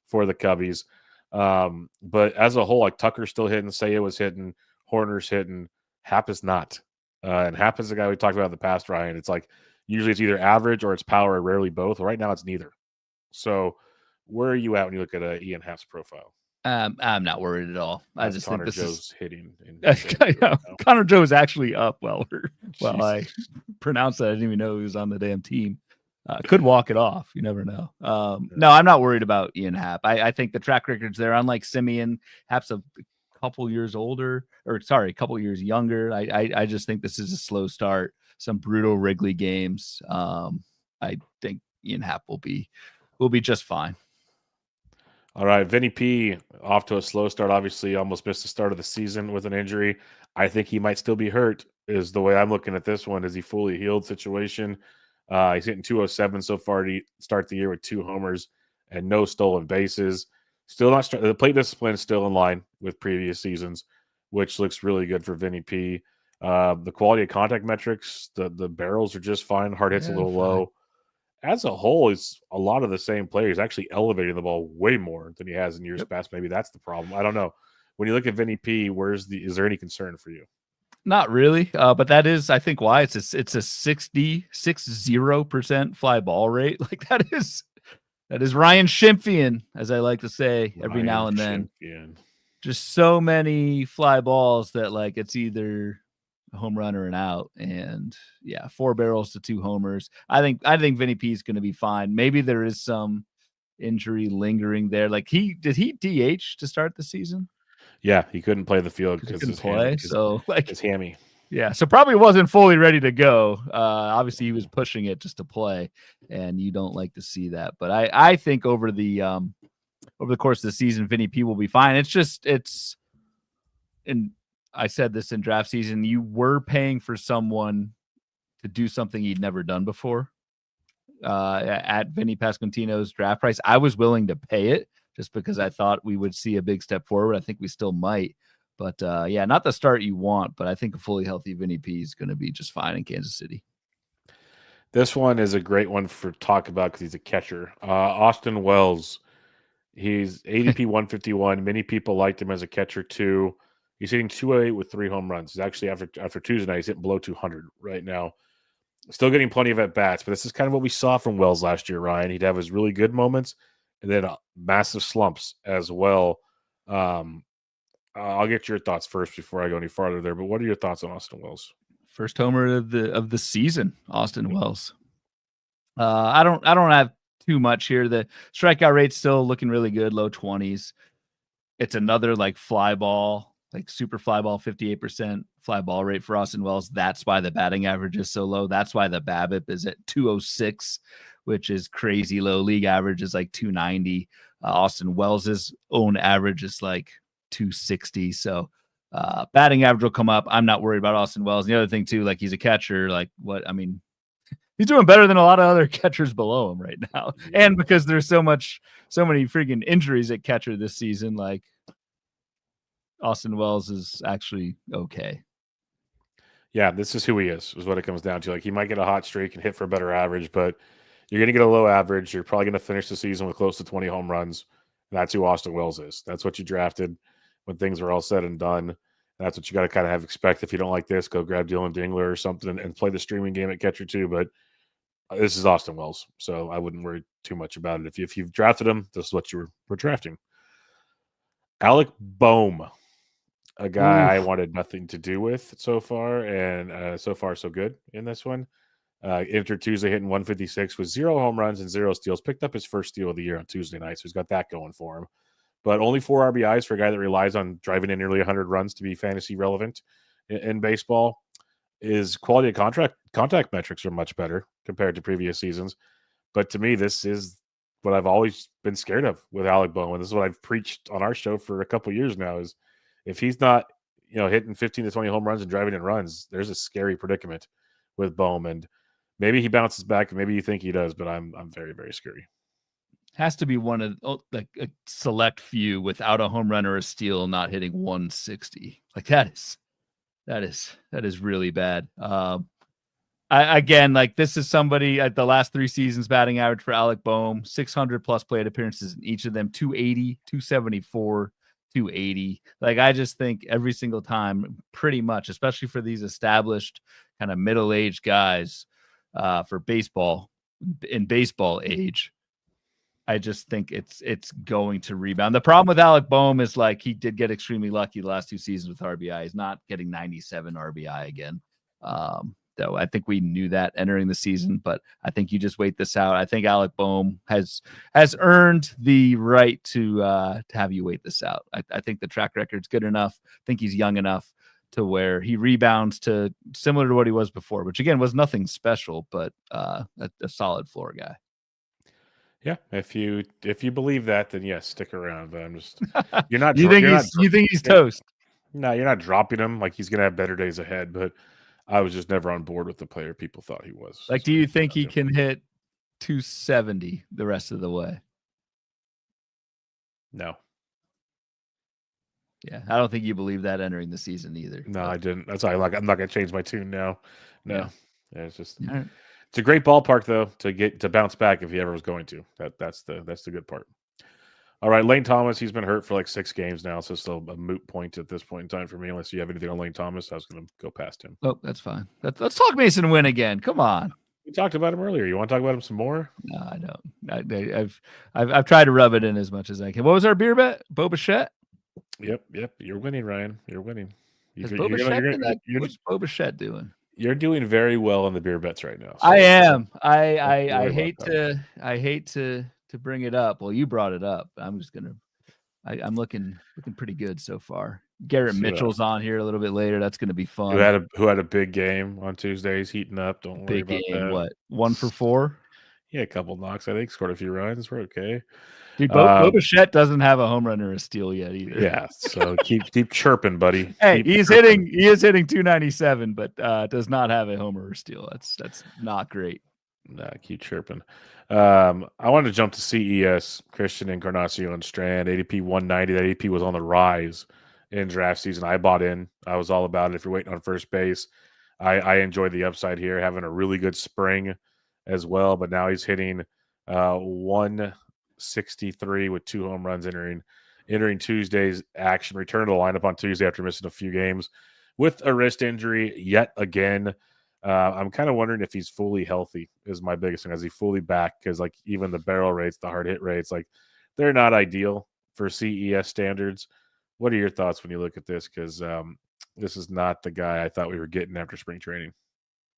for the Cubbies. But as a whole, Tucker's still hitting, Seiya was hitting, Horner's hitting, Happ is not. And Happ is the guy we talked about in the past, Ryan. It's usually it's either average or it's power, rarely both. Right now it's neither. So where are you at when you look at Ian Happ's profile? I'm not worried at all. I just Connor think Joe's hitting. Connor Joe is actually up. I pronounced that. I didn't even know he was on the damn team. Could walk it off. You never know. No, I'm not worried about Ian Happ. I think the track record's there. Unlike Simeon, Happ's a couple years younger. I just think this is a slow start. Some brutal Wrigley games. I think Ian Happ will be just fine. All right, Vinny P off to a slow start. Obviously, almost missed the start of the season with an injury. I think he might still be hurt. Is the way I'm looking at this one. Is he fully healed situation? He's hitting 207 so far to start the year with 2 homers and no stolen bases. Still not the plate discipline is still in line with previous seasons, which looks really good for Vinny P. The quality of contact metrics, the barrels are just fine. Hard hits a little low. As a whole, it's a lot of the same players actually elevating the ball way more than he has in years past. Maybe that's the problem. I don't know. When you look at Vinny P, is there any concern for you? Not really, but that is, I think, why it's a 60% fly ball rate. That is Ryan Schimpfian, as I like to say every now and then. Just so many fly balls that it's either a home run or an out, and 4 barrels to 2 homers. I think Vinny P is going to be fine. Maybe there is some injury lingering there. Like did he DH to start the season? Yeah, he couldn't play the field Because he because couldn't play. So his hammy. Yeah, so probably wasn't fully ready to go. Obviously, he was pushing it just to play, and you don't like to see that. But I think over the course of the season, Vinny P will be fine. And I said this in draft season, you were paying for someone to do something he'd never done before. At Vinny Pasquantino's draft price, I was willing to pay it just because I thought we would see a big step forward. I think we still might. But not the start you want, but I think a fully healthy Vinny P is going to be just fine in Kansas City. This one is a great one for talk about because he's a catcher. Austin Wells, he's ADP 151. Many people liked him as a catcher too. He's hitting 208 with 3 home runs. He's actually after Tuesday night, he's hitting below 200 right now. Still getting plenty of at bats, but this is kind of what we saw from Wells last year, Ryan. He'd have his really good moments and then massive slumps as well. I'll get your thoughts first before I go any farther there. But what are your thoughts on Austin Wells? First homer of the season, Austin Wells. I don't have too much here. The strikeout rate's still looking really good, low 20s. It's another like fly ball, like super fly ball, 58% fly ball rate for Austin Wells. That's why the batting average is so low. That's why the BABIP is at 206, which is crazy low. League average is like 290. Austin Wells's own average is like 260. So batting average will come up. I'm not worried about Austin Wells. And the other thing too, like he's a catcher, like he's doing better than a lot of other catchers below him right now. And because there's so many freaking injuries at catcher this season, like Austin Wells is actually okay. Yeah, this is who he is what it comes down to. Like he might get a hot streak and hit for a better average, but you're going to get a low average. You're probably going to finish the season with close to 20 home runs. And that's who Austin Wells is. That's what you drafted when things are all said and done. And that's what you got to kind of have expect. If you don't like this, go grab Dylan Dingler or something and play the streaming game at catcher too. But this is Austin Wells, so I wouldn't worry too much about it. If you've drafted him, this is what you were drafting. Alec Boehm, a guy I wanted nothing to do with so far, and so far so good in this one. Entered Tuesday hitting 156 with 0 home runs and 0 steals. Picked up his first steal of the year on Tuesday night, so he's got that going for him. But only 4 RBIs for a guy that relies on driving in nearly 100 runs to be fantasy relevant in baseball. His quality of contact metrics are much better compared to previous seasons. But to me, this is what I've always been scared of with Alec Boehm. And this is what I've preached on our show for a couple of years now is if he's not, hitting 15 to 20 home runs and driving in runs, there's a scary predicament with Boehm. And maybe he bounces back, and maybe you think he does, but I'm very, very scary. Has to be one of like a select few without a home run or a steal not hitting 160. Like that is really bad. This is somebody at the last 3 seasons batting average for Alec Boehm, 600 plus plate appearances in each of them, 280, 274, 280. Like I just think every single time, pretty much, especially for these established kind of middle-aged guys for baseball age, I just think it's going to rebound. The problem with Alec Boehm is like he did get extremely lucky the last 2 seasons with RBI. He's not getting 97 RBI again. Though I think we knew that entering the season, but I think you just wait this out. I think Alec Boehm has earned the right to have you wait this out. I think the track record's good enough. I think he's young enough to where he rebounds to similar to what he was before, which again was nothing special, but a solid floor guy. Yeah, if you believe that, then yes, stick around. But I'm just you're not. you think he's toast? No, you're not dropping him. Like he's gonna have better days ahead. But I was just never on board with the player people thought he was. Like, do you think he can hit 270 the rest of the way? No. Yeah, I don't think you believe that entering the season either. No, I didn't. That's why I'm not gonna change my tune now. No, yeah, it's just. Right. It's a great ballpark though to bounce back if he ever was going to. That's the good part. All right, Lane Thomas, he's been hurt for like 6 games now, so it's still a moot point at this point in time for me. Unless you have anything on Lane Thomas, I was going to go past him. Oh, that's fine. Let's talk Mason Wynn again. Come on. We talked about him earlier. You want to talk about him some more? No, I don't. I've tried to rub it in as much as I can. What was our beer bet? Boba Fett? Yep. You're winning, Ryan. You're winning. Has You're Boba gonna, Fett you're, been gonna, that? What's Boba Fett doing? you're doing very well in the beer bets right now. I So am. don't I worry about hate that. to bring it up. Well, you brought it up. I'm just gonna. I'm looking pretty good so far. Garrett See what Mitchell's on here a little bit later. That's gonna be who fun. had a big game on Tuesday. He's heating up. Don't worry Big about game. that. What? 1 for 4. Yeah, a couple knocks. I think scored a few runs. We're okay. Dude, Boba Um, Fett doesn't have a home run or a steal yet either. yeah. So keep chirping, buddy. Hey, Keep he is chirping. hitting 297, but does not have a homer or steal. That's not great. Nah, keep chirping. I wanted to jump to CES, Christian Encarnacion Strand, ADP 190. That ADP was on the rise in draft season. I bought in. I was all about it. If you're waiting on first base, I enjoyed the upside here, having a really good spring as well. But now he's hitting 163 with 2 home runs entering Tuesday's action. Return to the lineup on Tuesday after missing a few games with a wrist injury yet again. I'm kind of wondering if he's fully healthy is my biggest thing. Is he fully back? Because like even the barrel rates, the hard hit rates, like they're not ideal for CES standards. What are your thoughts when you look at this? Because this is not the guy I thought we were getting after spring training.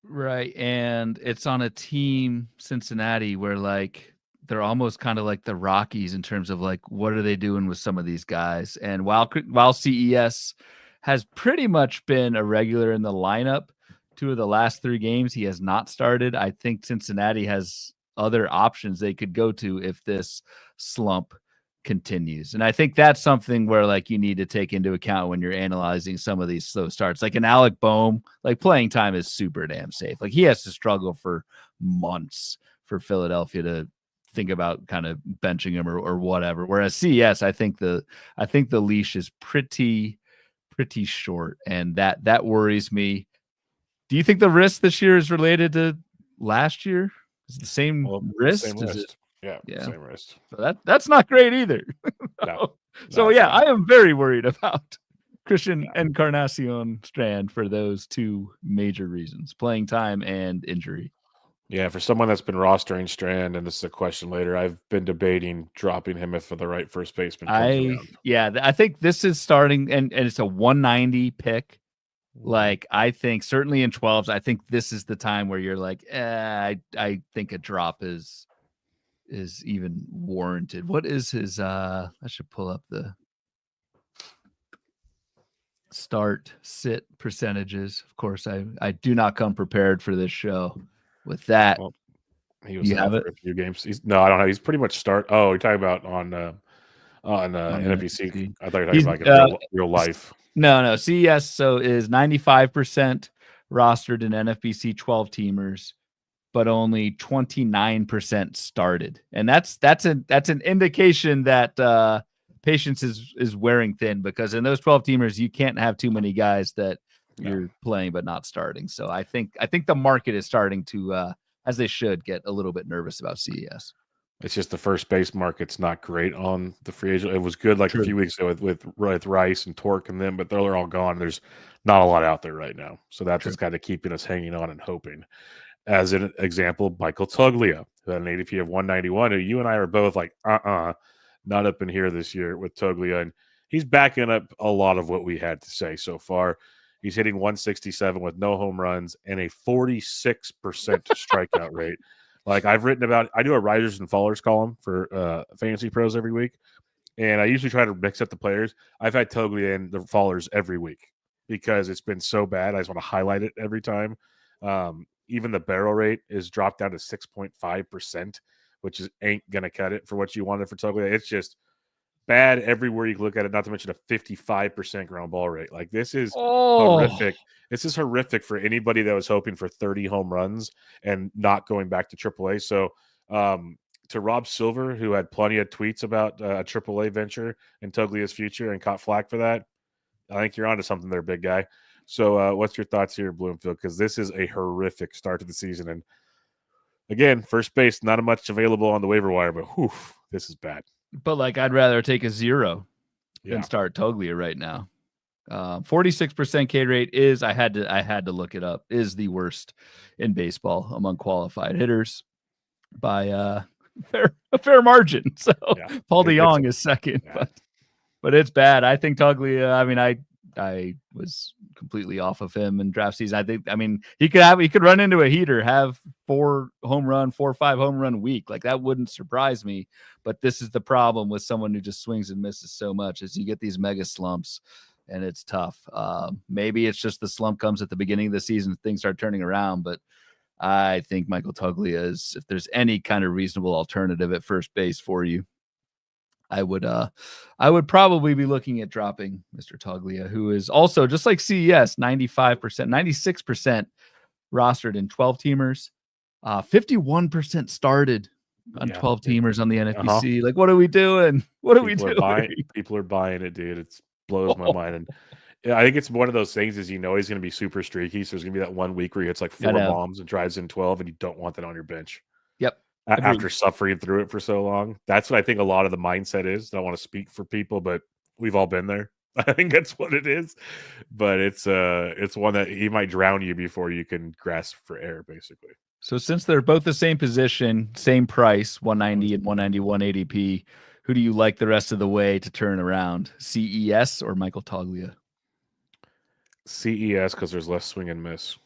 Right. And it's on a team, Cincinnati, where like they're almost kind of like the Rockies in terms of like what are they doing with some of these guys. And while CES has pretty much been a regular in the lineup, 2 of the last 3 games he has not started. I think Cincinnati has other options they could go to if this slump continues. And I think that's something where like you need to take into account when you're analyzing some of these slow starts. Like an Alec Boehm, like playing time is super damn safe. Like he has to struggle for months for Philadelphia to think about kind of benching him or whatever. Whereas CES, I think the leash is pretty short, and that worries me. Do you think the wrist this year is related to last year? Is it the same wrist? Same Is wrist. it? Yeah, Yeah. same wrist. So that's not great either. No, So not yeah, fun. I am very worried about Christian Encarnacion Strand for those 2 major reasons: playing time and injury. Yeah, for someone that's been rostering Strand, and this is a question later, I've been debating dropping him if the right first baseman comes around. I think this is starting, and it's a 190 pick. Mhm. Like I think certainly in 12s, I think this is the time where you're like, I think a drop is even warranted. What is his I should pull up the start sit percentages. Of course, I do not come prepared for this show with that. Well, he was You out have for it a few games. No, I don't know. He's pretty much start. Oh, you're talking about on on NFBC. I thought you were talking He's about like in real life. no CES. So is 95% rostered in NFBC 12 teamers, but only 29% started, and that's an indication that patience is wearing thin, because in those 12 teamers you can't have too many guys that you're playing but not starting. So I think the market is starting to as they should get a little bit nervous about CES. It's just the first base market's not great on the free agent. It was good like a True. few weeks ago with Rice and Torque and them, but they're all gone. There's not a lot out there right now. So that's what's kind of keeping us hanging on and hoping. As an example, Michael Toglia, who had an ADP of 191, who you and I are both like, not up in here this year with Toglia. And he's backing up a lot of what we had to say so far. He's hitting 167 with no home runs and a 46% strikeout rate. Like I've written about, I do a risers and fallers column for Fantasy Pros every week. And I usually try to mix up the players. I've had Toglia in the fallers every week because it's been so bad. I just want to highlight it every time. Even the barrel rate is dropped down to 6.5%, which ain't going to cut it for what you wanted for Toglia. It's just bad everywhere you look at it, not to mention a 55% ground ball rate. Like this is horrific. This is horrific for anybody that was hoping for 30 home runs and not going back to AAA. So to Rob Silver, who had plenty of tweets about a AAA venture and Toglia's future and caught flack for that, I think you're onto something there, big guy. So what's your thoughts here, Bloomfield? Because this is a horrific start to the season. And again, first base, not much available on the waiver wire, but whew, this is bad. But like I'd rather take a 0 than start Toglia right now. 46% K rate is, I had to look it up, is the worst in baseball among qualified hitters by a fair margin. So Paul DeYoung is second, but it's bad. I think Toglia, I mean, I was completely off of him in draft season. I mean, he could run into a heater, have 4 or 5 home run week. Like, that wouldn't surprise me. But this is the problem with someone who just swings and misses so much, is you get these mega slumps, and it's tough. Maybe it's just the slump comes at the beginning of the season, things start turning around, but I think Michael Toglia is, if there's any kind of reasonable alternative at first base for you, I would probably be looking at dropping Mr. Toglia, who is also, just like CES, 95%, 96% rostered in 12 teamers, 51% started on 12 teamers on the NFBC. Like, what are we doing? What are we doing? People are buying it, dude. It blows my mind. And yeah, I think it's one of those things is, he's going to be super streaky. So there's going to be that 1 week where he hits like 4 bombs and drives in 12, and you don't want that on your bench. Yep. After suffering through it for so long. That's what I think a lot of the mindset is. I don't want to speak for people, but we've all been there. I think that's what it is. But it's one that he might drown you before you can grasp for air, basically. So since they're both the same position, same price, 190 and 191 ADP, who do you like the rest of the way to turn around? CES or Michael Toglia? CES, because there's less swing and miss.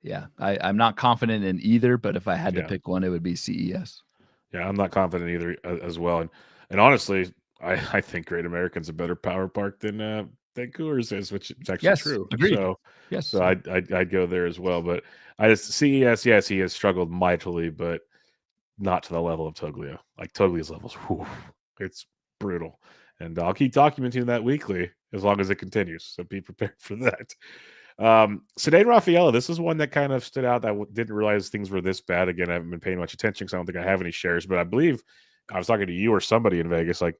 Yeah, I'm not confident in either, but if I had to pick one, it would be CES. Yeah, I'm not confident either as well. And honestly, I think Great American's a better power park than Coors is, which is actually true. Agreed. So I'd go there as well. But CES, yes, he has struggled mightily, but not to the level of Toglia. Like, Toglia's levels, it's brutal. And I'll keep documenting that weekly as long as it continues. So be prepared for that. Ceddanne Rafaela, this is one that kind of stood out. That didn't realize things were this bad. Again, I haven't been paying much attention because I don't think I have any shares, but I believe I was talking to you or somebody in Vegas. Like,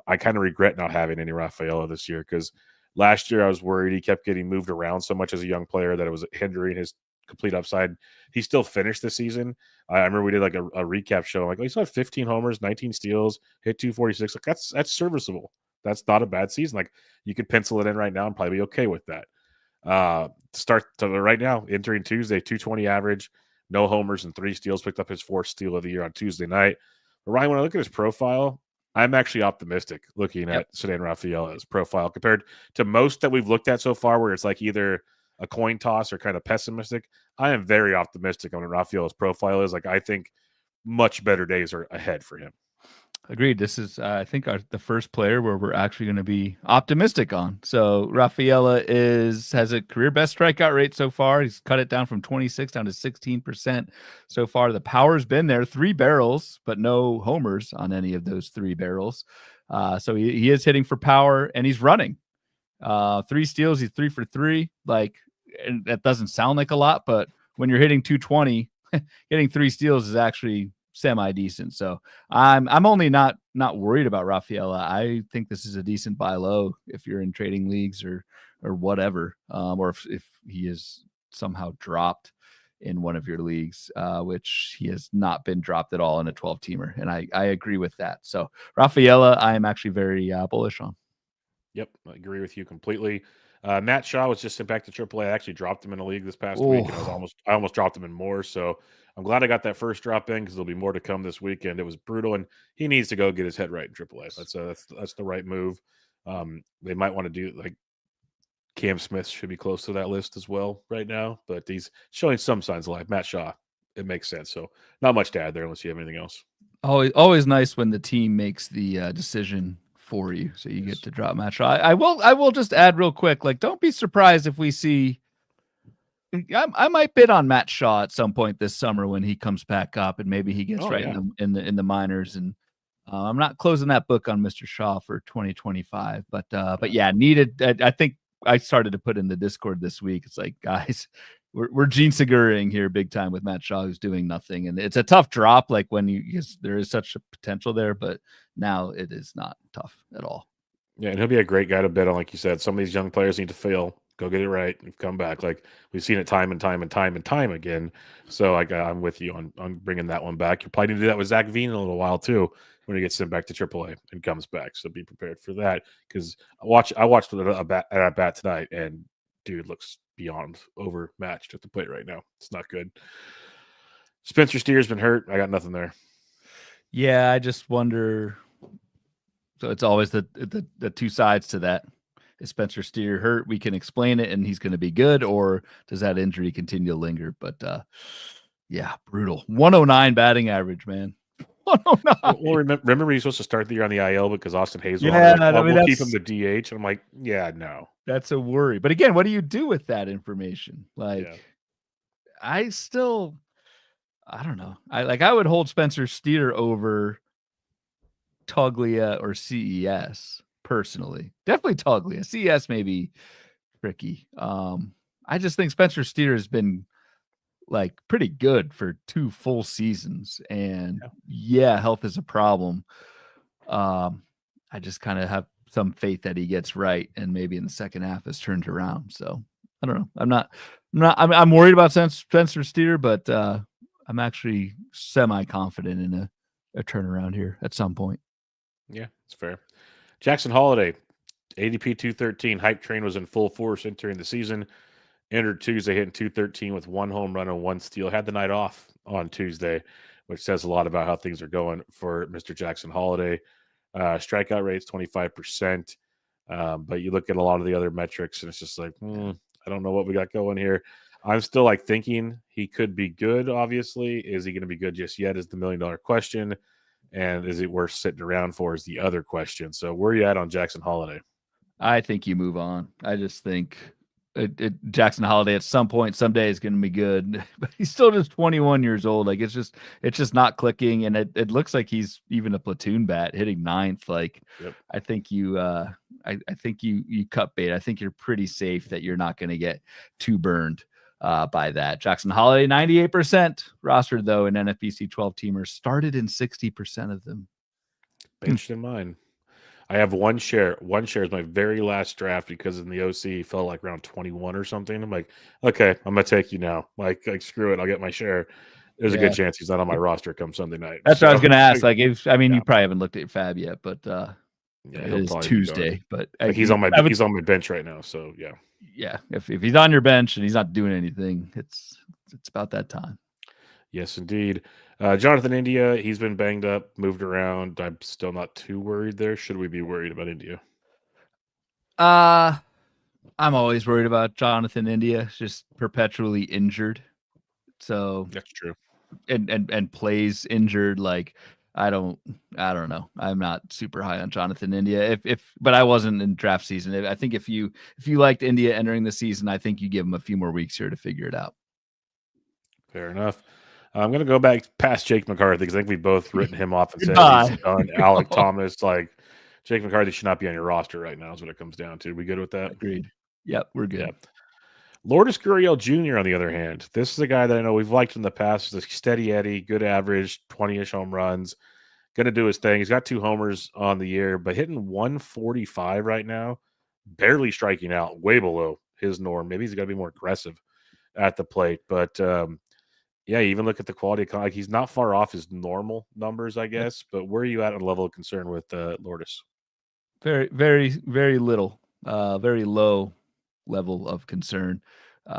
I kind of regret not having any Rafaela this year, because last year I was worried he kept getting moved around so much as a young player that it was hindering his complete upside. He still finished the season. I remember we did like a recap show. I'm like, he still had 15 homers, 19 steals, hit 246. Like, that's serviceable. That's not a bad season. Like, you could pencil it in right now and probably be okay with that. Start to right now, entering Tuesday, 220 average, no homers and 3 steals, picked up his 4th steal of the year on Tuesday night. But Ryan, when I look at his profile, I'm actually optimistic looking at Ceddanne Rafaela's profile compared to most that we've looked at so far, where it's like either a coin toss or kind of pessimistic. I am very optimistic on what Rafaela's profile is. Like, I think much better days are ahead for him. Agreed. This is, I think, the first player where we're actually going to be optimistic on. So Rafaela has a career best strikeout rate so far. He's cut it down from 26 down to 16% so far. The power's been there, 3 barrels, but no homers on any of those 3 barrels. So he is hitting for power, and he's running. 3 steals, he's 3 for 3. Like, and that doesn't sound like a lot, but when you're hitting 220, getting 3 steals is actually semi-decent. So I'm only not worried about Rafaela. I think this is a decent buy low if you're in trading leagues or whatever, or if he is somehow dropped in one of your leagues, which he has not been dropped at all in a 12-teamer. And I agree with that. So Rafaela, I am actually very bullish on. Yep, I agree with you completely. Matt Shaw was just sent back to AAA. I actually dropped him in a league this past week, and I almost dropped him in more. So I'm glad I got that first drop in, because there'll be more to come this weekend. It was brutal, and he needs to go get his head right in AAA. That's the right move. They might want to do, like, Cam Smith should be close to that list as well right now, but he's showing some signs of life. Matt Shaw, it makes sense. So not much to add there unless you have anything else. Always nice when the team makes the decision for you, so you get to drop Matt Shaw. I will just add real quick, like, don't be surprised if we see. I might bid on Matt Shaw at some point this summer when he comes back up, and maybe he gets in the minors. And I'm not closing that book on Mr. Shaw for 2025, but yeah, needed. I think I started to put in the Discord this week. It's like, guys, we're Gene Seguring here big time with Matt Shaw, who's doing nothing, and it's a tough drop. Like, there is such a potential there, but now it is not tough at all. Yeah, and he'll be a great guy to bet on. Like you said, some of these young players need to fail. Go get it right. You've come back. Like, we've seen it time and time and time and time again. So I'm with you on bringing that one back. You're probably going to do that with Zach Veen in a little while too, when he gets sent back to AAA and comes back. So be prepared for that, because I watched a bat tonight, and dude looks beyond overmatched at the plate right now. It's not good. Spencer Steer's been hurt. I got nothing there. Yeah, I just wonder. So it's always the 2 sides to that. is Spencer Steer hurt? We can explain it and he's going to be good, or does that injury continue to linger? But yeah, brutal. 109 batting average, man. 109. Well, remember he's supposed to start the year on the IL because Austin Hayes. Yeah, like, oh, we'll keep him the DH. And I'm like, yeah, no, that's a worry. But again, what do you do with that information? Like, yeah. I don't know. I would hold Spencer Steer over Toglia or CES personally. Definitely Toglia. CES may be tricky. I just think Spencer Steer has been like pretty good for 2 full seasons, and health is a problem. I just kind of have some faith that he gets right, and maybe in the second half has turned around. So I don't know. I'm worried about Spencer Steer, but I'm actually semi-confident in a turnaround here at some point. Yeah, it's fair. Jackson Holiday, ADP 213. Hype train was in full force entering the season. Entered Tuesday hitting 213 with 1 home run and 1 steal. Had the night off on Tuesday, which says a lot about how things are going for Mr. Jackson Holiday. Strikeout rate's 25%. But you look at a lot of the other metrics, and it's just like, I don't know what we got going here. I'm still like thinking he could be good, obviously. Is he going to be good just yet is the $1 million question. And is it worth sitting around for is the other question. So where are you at on Jackson Holiday? I think you move on. I just think Jackson Holiday at some point, someday is going to be good, but he's still just 21 years old. Like it's just not clicking. And it looks like he's even a platoon bat hitting 9th. Like, I think you cut bait. I think you're pretty safe that you're not going to get too burned by that. Jackson Holiday, 98% rostered though in NFBC 12 teamers, started in 60% of them. Benched in mine. I have one share. One share is my very last draft because in the OC he fell like around 21 or something. I'm like, okay, I'm gonna take you now. Like screw it, I'll get my share. There's a good chance he's not on my roster come Sunday night. That's what I was gonna ask. Like, you probably haven't looked at Fab yet, but it is Tuesday. But like he's on my bench right now. So yeah. If he's on your bench and he's not doing anything, it's about that time. Yes, indeed. Jonathan India, he's been banged up, moved around. I'm still not too worried there. Should we be worried about India? I'm always worried about Jonathan India, just perpetually injured. So that's true. And plays injured. Like I don't know. I'm not super high on Jonathan India. But I wasn't in draft season. I think if you liked India entering the season, I think you give him a few more weeks here to figure it out. Fair enough. I'm going to go back past Jake McCarthy because I think we've both written him off and said he's done. Alec Thomas, like Jake McCarthy should not be on your roster right now is what it comes down to. We good with that? Agreed. Yep, we're good. Yeah. Lourdes Gurriel Jr., on the other hand, this is a guy that I know we've liked in the past. He's a steady Eddie, good average, 20-ish home runs. Going to do his thing. He's got 2 homers on the year, but hitting 145 right now, barely striking out, way below his norm. Maybe he's got to be more aggressive at the plate, but even look at the quality. Like he's not far off his normal numbers, I guess. But where are you at on level of concern with Lourdes? Very, very, very little. Very low level of concern.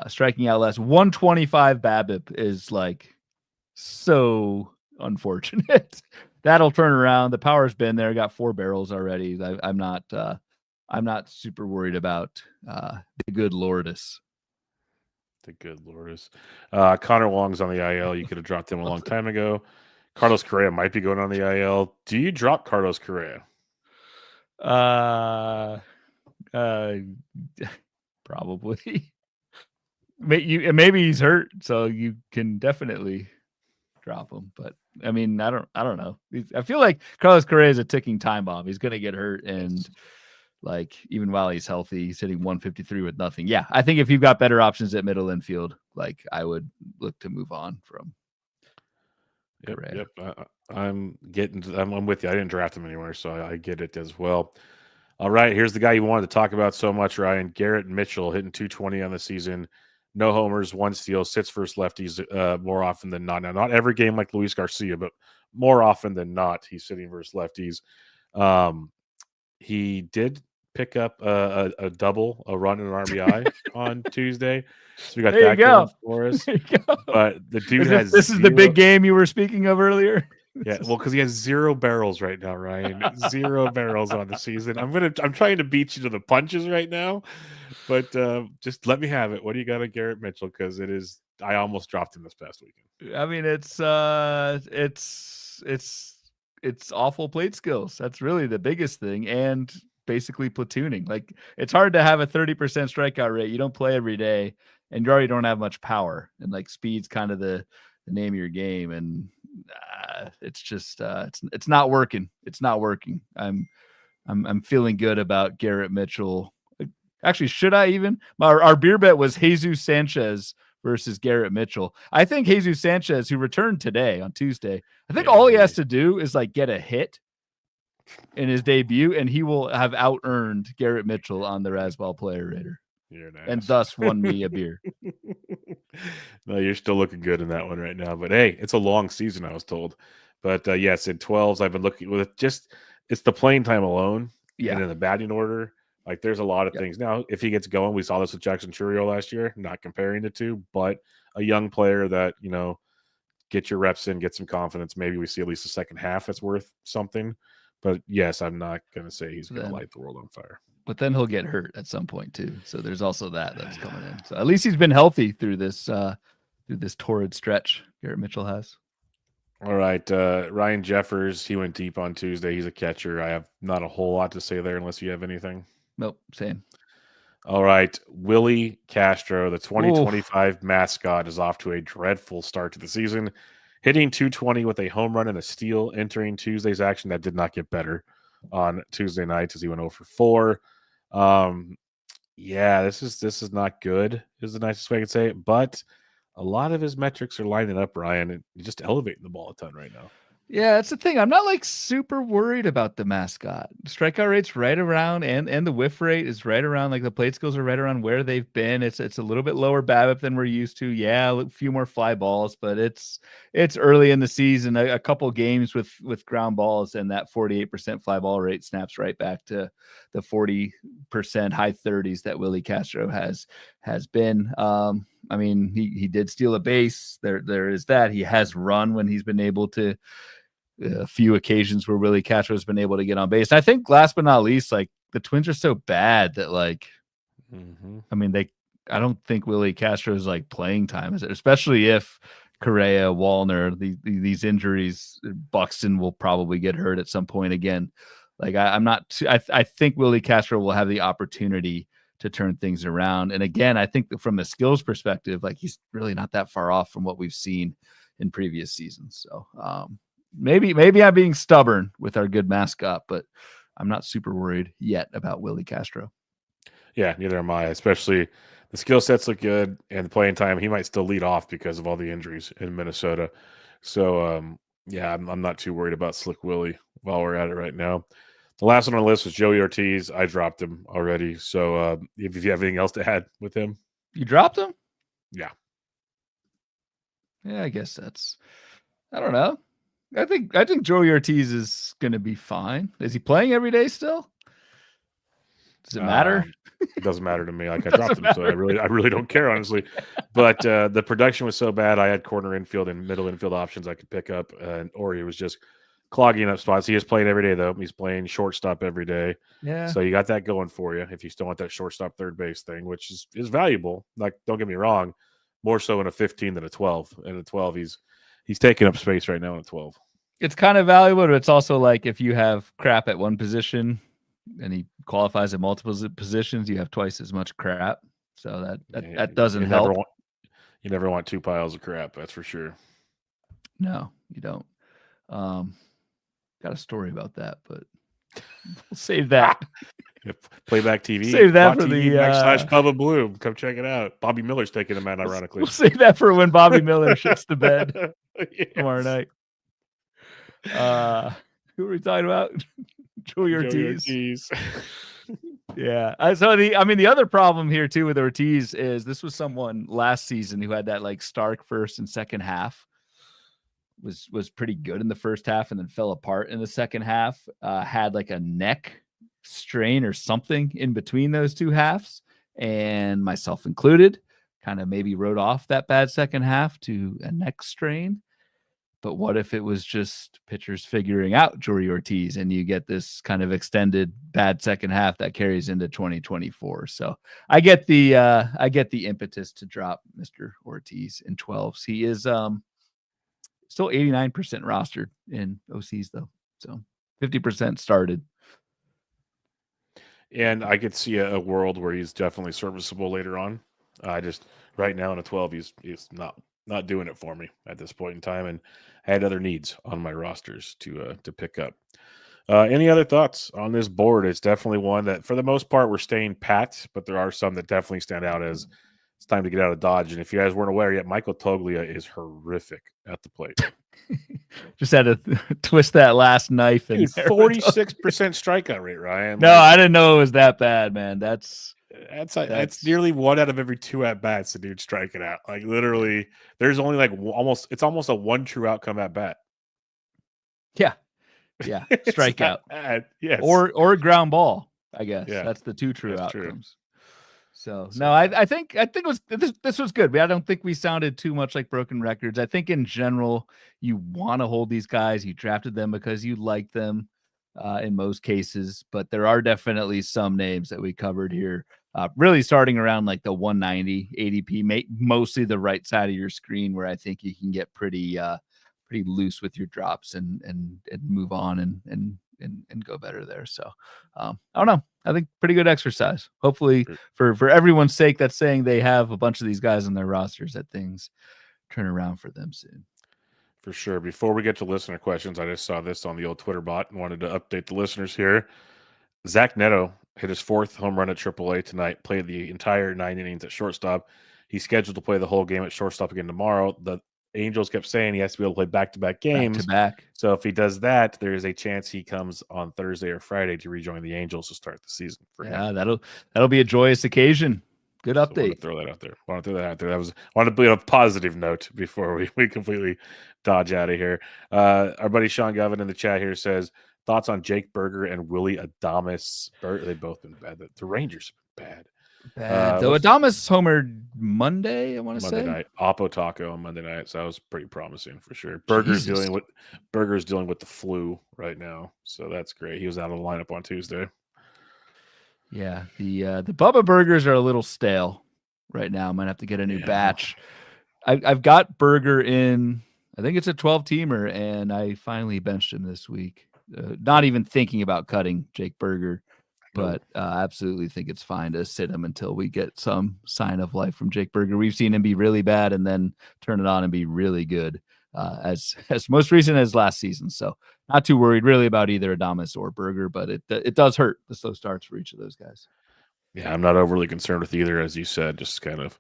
Striking out less. 125 BABIP is like so unfortunate. That'll turn around. The power's been there. Got 4 barrels already. I'm not super worried about the good Lourdes. The good Lourdes. Connor Wong's on the IL. You could have dropped him a long time ago. Carlos Correa might be going on the IL. Do you drop Carlos Correa? Probably. Maybe he's hurt, so you can definitely drop him. But I mean, I don't know. I feel like Carlos Correa is a ticking time bomb. He's gonna get hurt, and like even while he's healthy, he's hitting 153 with nothing. Yeah, I think if you've got better options at middle infield, like I would look to move on from. Yep. I'm with you. I didn't draft him anywhere, so I get it as well. All right, here's the guy you wanted to talk about so much, Ryan. Garrett Mitchell hitting 220 on the season. No homers, 1 steal, sits versus lefties more often than not. Now, not every game like Luis Garcia, but more often than not, he's sitting versus lefties. He did pick up a double, a run and an RBI on Tuesday. So we got that going for us. But the dude this is the big game you were speaking of earlier. Yeah, well, because he has 0 barrels right now, Ryan. 0 barrels on the season. I'm trying to beat you to the punches right now, but just let me have it. What do you got on Garrett Mitchell? Because I almost dropped him this past weekend. I mean, it's awful plate skills. That's really the biggest thing, and basically platooning. Like, it's hard to have a 30% strikeout rate. You don't play every day, and you already don't have much power, and like speed's kind of the name of your game, and it's just it's not working. It's not working. I'm feeling good about Garrett Mitchell. Actually, should I even? Our beer bet was Jesus Sanchez versus Garrett Mitchell. I think Jesus Sanchez, who returned today on Tuesday, I think all he has to do is like get a hit in his debut, and he will have out-earned Garrett Mitchell on the Rasball Player Rater, and thus won me a beer. No, you're still looking good in that one right now. But hey, it's a long season, I was told. But yes, in 12s, I've been looking with it's the playing time alone. Yeah. And in the batting order, like there's a lot of things. Now, if he gets going, we saw this with Jackson Churio last year, not comparing the two, but a young player that, get your reps in, get some confidence. Maybe we see at least the second half that's worth something. But yes, I'm not going to say he's going to light the world on fire. But then he'll get hurt at some point too. So there's also that's coming in. So at least he's been healthy through this torrid stretch Garrett Mitchell has. All right. Ryan Jeffers, he went deep on Tuesday. He's a catcher. I have not a whole lot to say there unless you have anything. Nope, same. All right. Willie Castro, the 2025 mascot, is off to a dreadful start to the season, hitting .220 with a home run and a steal, entering Tuesday's action. That did not get better on Tuesday night as he went 0 for 4. Yeah, this is not good, is the nicest way I could say it. But a lot of his metrics are lining up, Ryan, and he's just elevating the ball a ton right now. Yeah, that's the thing. I'm not like super worried about the mascot. Strikeout rate's right around, and the whiff rate is right around. Like the plate skills are right around where they've been. It's a little bit lower BABIP than we're used to. Yeah, a few more fly balls, but it's early in the season. A couple games with ground balls, and that 48% fly ball rate snaps right back to the 40% high 30s that Willie Castro has been. I mean, he did steal a base. There is that. He has run when he's been able to. A few occasions where Willie Castro has been able to get on base. I think last but not least, like the Twins are so bad that I mean, I don't think Willie Castro is like playing time, especially if Correa, Wallner, these injuries, Buxton will probably get hurt at some point again. Like I think Willie Castro will have the opportunity to turn things around. And again, I think that from a skills perspective, like he's really not that far off from what we've seen in previous seasons. So, maybe I'm being stubborn with our good mascot, but I'm not super worried yet about Willie Castro. Yeah, neither am I. Especially the skill sets look good, and the playing time, he might still lead off because of all the injuries in Minnesota. So, yeah, I'm not too worried about Slick Willie while we're at it right now. The last one on the list was Joey Ortiz. I dropped him already. So, if you have anything else to add with him, you dropped him. Yeah. Yeah, I guess I don't know. I think Joey Ortiz is going to be fine. Is he playing every day still? Does it matter? It doesn't matter to me. Like I dropped him, so I really don't care, honestly. But the production was so bad. I had corner infield and middle infield options I could pick up, and Ori was just clogging up spots. He is playing every day though. He's playing shortstop every day. Yeah. So you got that going for you if you still want that shortstop third base thing, which is valuable. Like don't get me wrong, more so in a 15 than a 12. In a 12, he's taking up space right now in a 12. It's kind of valuable, but it's also like if you have crap at one position and he qualifies at multiple positions, you have twice as much crap. So that doesn't help. You never want 2 piles of crap, that's for sure. No, you don't. Got a story about that, but we'll save that. Playback TV. Save that for the /Bubba Bloom. Come check it out. Bobby Miller's taking him out, ironically. We'll save that for when Bobby Miller shits the bed tomorrow night. Who are we talking about? Joey Ortiz. Yeah. So the other problem here too with Ortiz is this was someone last season who had that like stark first and second half. Was pretty good in the first half and then fell apart in the second half. Had like a neck strain or something in between those two halves, and myself included, kind of maybe wrote off that bad second half to a neck strain. But what if it was just pitchers figuring out Jory Ortiz and you get this kind of extended bad second half that carries into 2024? So I get the impetus to drop Mr. Ortiz in 12s. He is still 89% rostered in OCs though. So 50% started. And I could see a world where he's definitely serviceable later on. I just right now in a 12, he's not doing it for me at this point in time, and I had other needs on my rosters to pick up. Any other thoughts on this board? It's definitely one that, for the most part, we're staying pat, but there are some that definitely stand out as it's time to get out of Dodge. And if you guys weren't aware yet, Michael Toglia is horrific at the plate. Just had to twist that last knife. Dude, 46% strikeout rate, Ryan. No, I didn't know it was that bad, man. That's nearly 1 out of every 2 at bats the dude's striking out. Like literally, there's only like almost a 1 true outcome at bat. Yeah, strikeout. Yes, or ground ball. I guess that's the 2 true outcomes. True. So no, I think it was this was good. I don't think we sounded too much like broken records. I think in general you want to hold these guys. You drafted them because you like them in most cases, but there are definitely some names that we covered here. Really starting around like the 190 ADP, mostly the right side of your screen, where I think you can get pretty loose with your drops and move on and go better there. So I don't know. I think pretty good exercise. Hopefully for everyone's sake that's saying they have a bunch of these guys on their rosters, that things turn around for them soon. For sure. Before we get to listener questions, I just saw this on the old Twitter bot and wanted to update the listeners here. Zach Neto hit his 4th home run at AAA tonight, played the entire 9 innings at shortstop. He's scheduled to play the whole game at shortstop again tomorrow. The Angels kept saying he has to be able to play back-to-back games. Back. So if he does that, there is a chance he comes on Thursday or Friday to rejoin the Angels to start the season. For him. That'll be a joyous occasion. Good update. So throw that out there. I wanted to be on a positive note before we completely dodge out of here. Our buddy Sean Govin in the chat here says, thoughts on Jake Berger and Willie Adames. They've both been bad. The Rangers have been bad. Though Adames homered Monday, I want to say. Monday night. Oppo Taco on Monday night. So that was pretty promising for sure. Berger's dealing with the flu right now. So that's great. He was out of the lineup on Tuesday. Yeah, the Bubba burgers are a little stale right now. I might have to get a new batch. I've got Berger in, I think it's a 12-teamer, and I finally benched him this week. Not even thinking about cutting Jake Berger, but absolutely think it's fine to sit him until we get some sign of life from Jake Berger. We've seen him be really bad and then turn it on and be really good, as most recent as last season. So not too worried really about either Adames or Berger, but it does hurt the slow starts for each of those guys. Yeah, I'm not overly concerned with either, as you said. Just kind of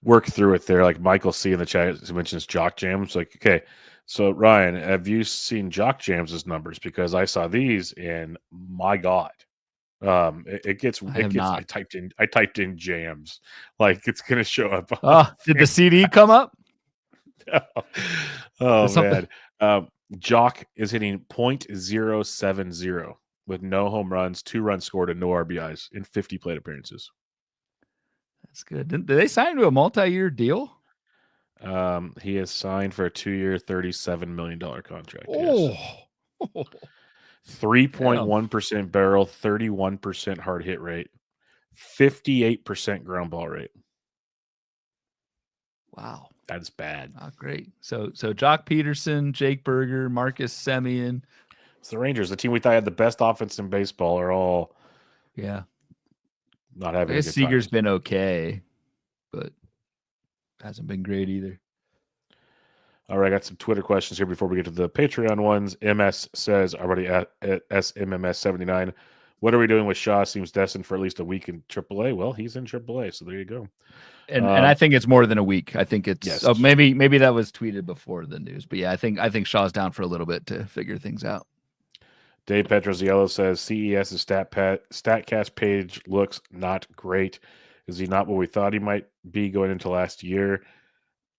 work through it there. Like Michael C in the chat mentions Jock Jams. Like, okay, so Ryan, have you seen Jock Jams's numbers? Because I saw these and my God. I typed in jams, like it's gonna show up. Did the CD come up? Oh man. Jock is hitting .070 with no home runs, 2 runs scored, and no RBIs in 50 plate appearances. That's good. Did they sign him to a multi-year deal? He is signed for a 2-year, $37 million contract. Oh. Yes. 3.1% barrel, 31% hard hit rate, 58% ground ball rate. Wow. That's bad. Oh, great. So Jock Peterson, Jake Berger, Marcus Semien. It's the Rangers, the team we thought had the best offense in baseball, are all not having a good time. Seager's been okay, but hasn't been great either. All right, I got some Twitter questions here before we get to the Patreon ones. MS says, already at SMMS79, what are we doing with Shaw? Seems destined for at least a week in AAA. Well, he's in AAA, so there you go. And I think it's more than a week. I think it's maybe that was tweeted before the news, but yeah, I think Shaw's down for a little bit to figure things out. Dave Petroziello says CES's StatCast page looks not great. Is he not what we thought he might be going into last year?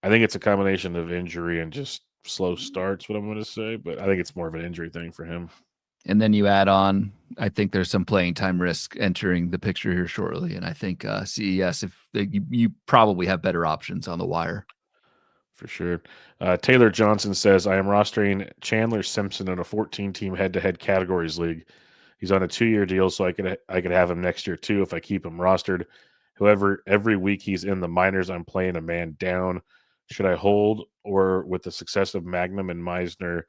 I think it's a combination of injury and just slow starts, what I'm going to say, but I think it's more of an injury thing for him. And then you add on, I think there's some playing time risk entering the picture here shortly. And I think CES, if you probably have better options on the wire. For sure. Taylor Johnson says, I am rostering Chandler Simpson in a 14-team head-to-head categories league. He's on a 2-year deal, so I could have him next year too if I keep him rostered. However, every week he's in the minors, I'm playing a man down. Should I hold, or with the success of Magnum and Meisner,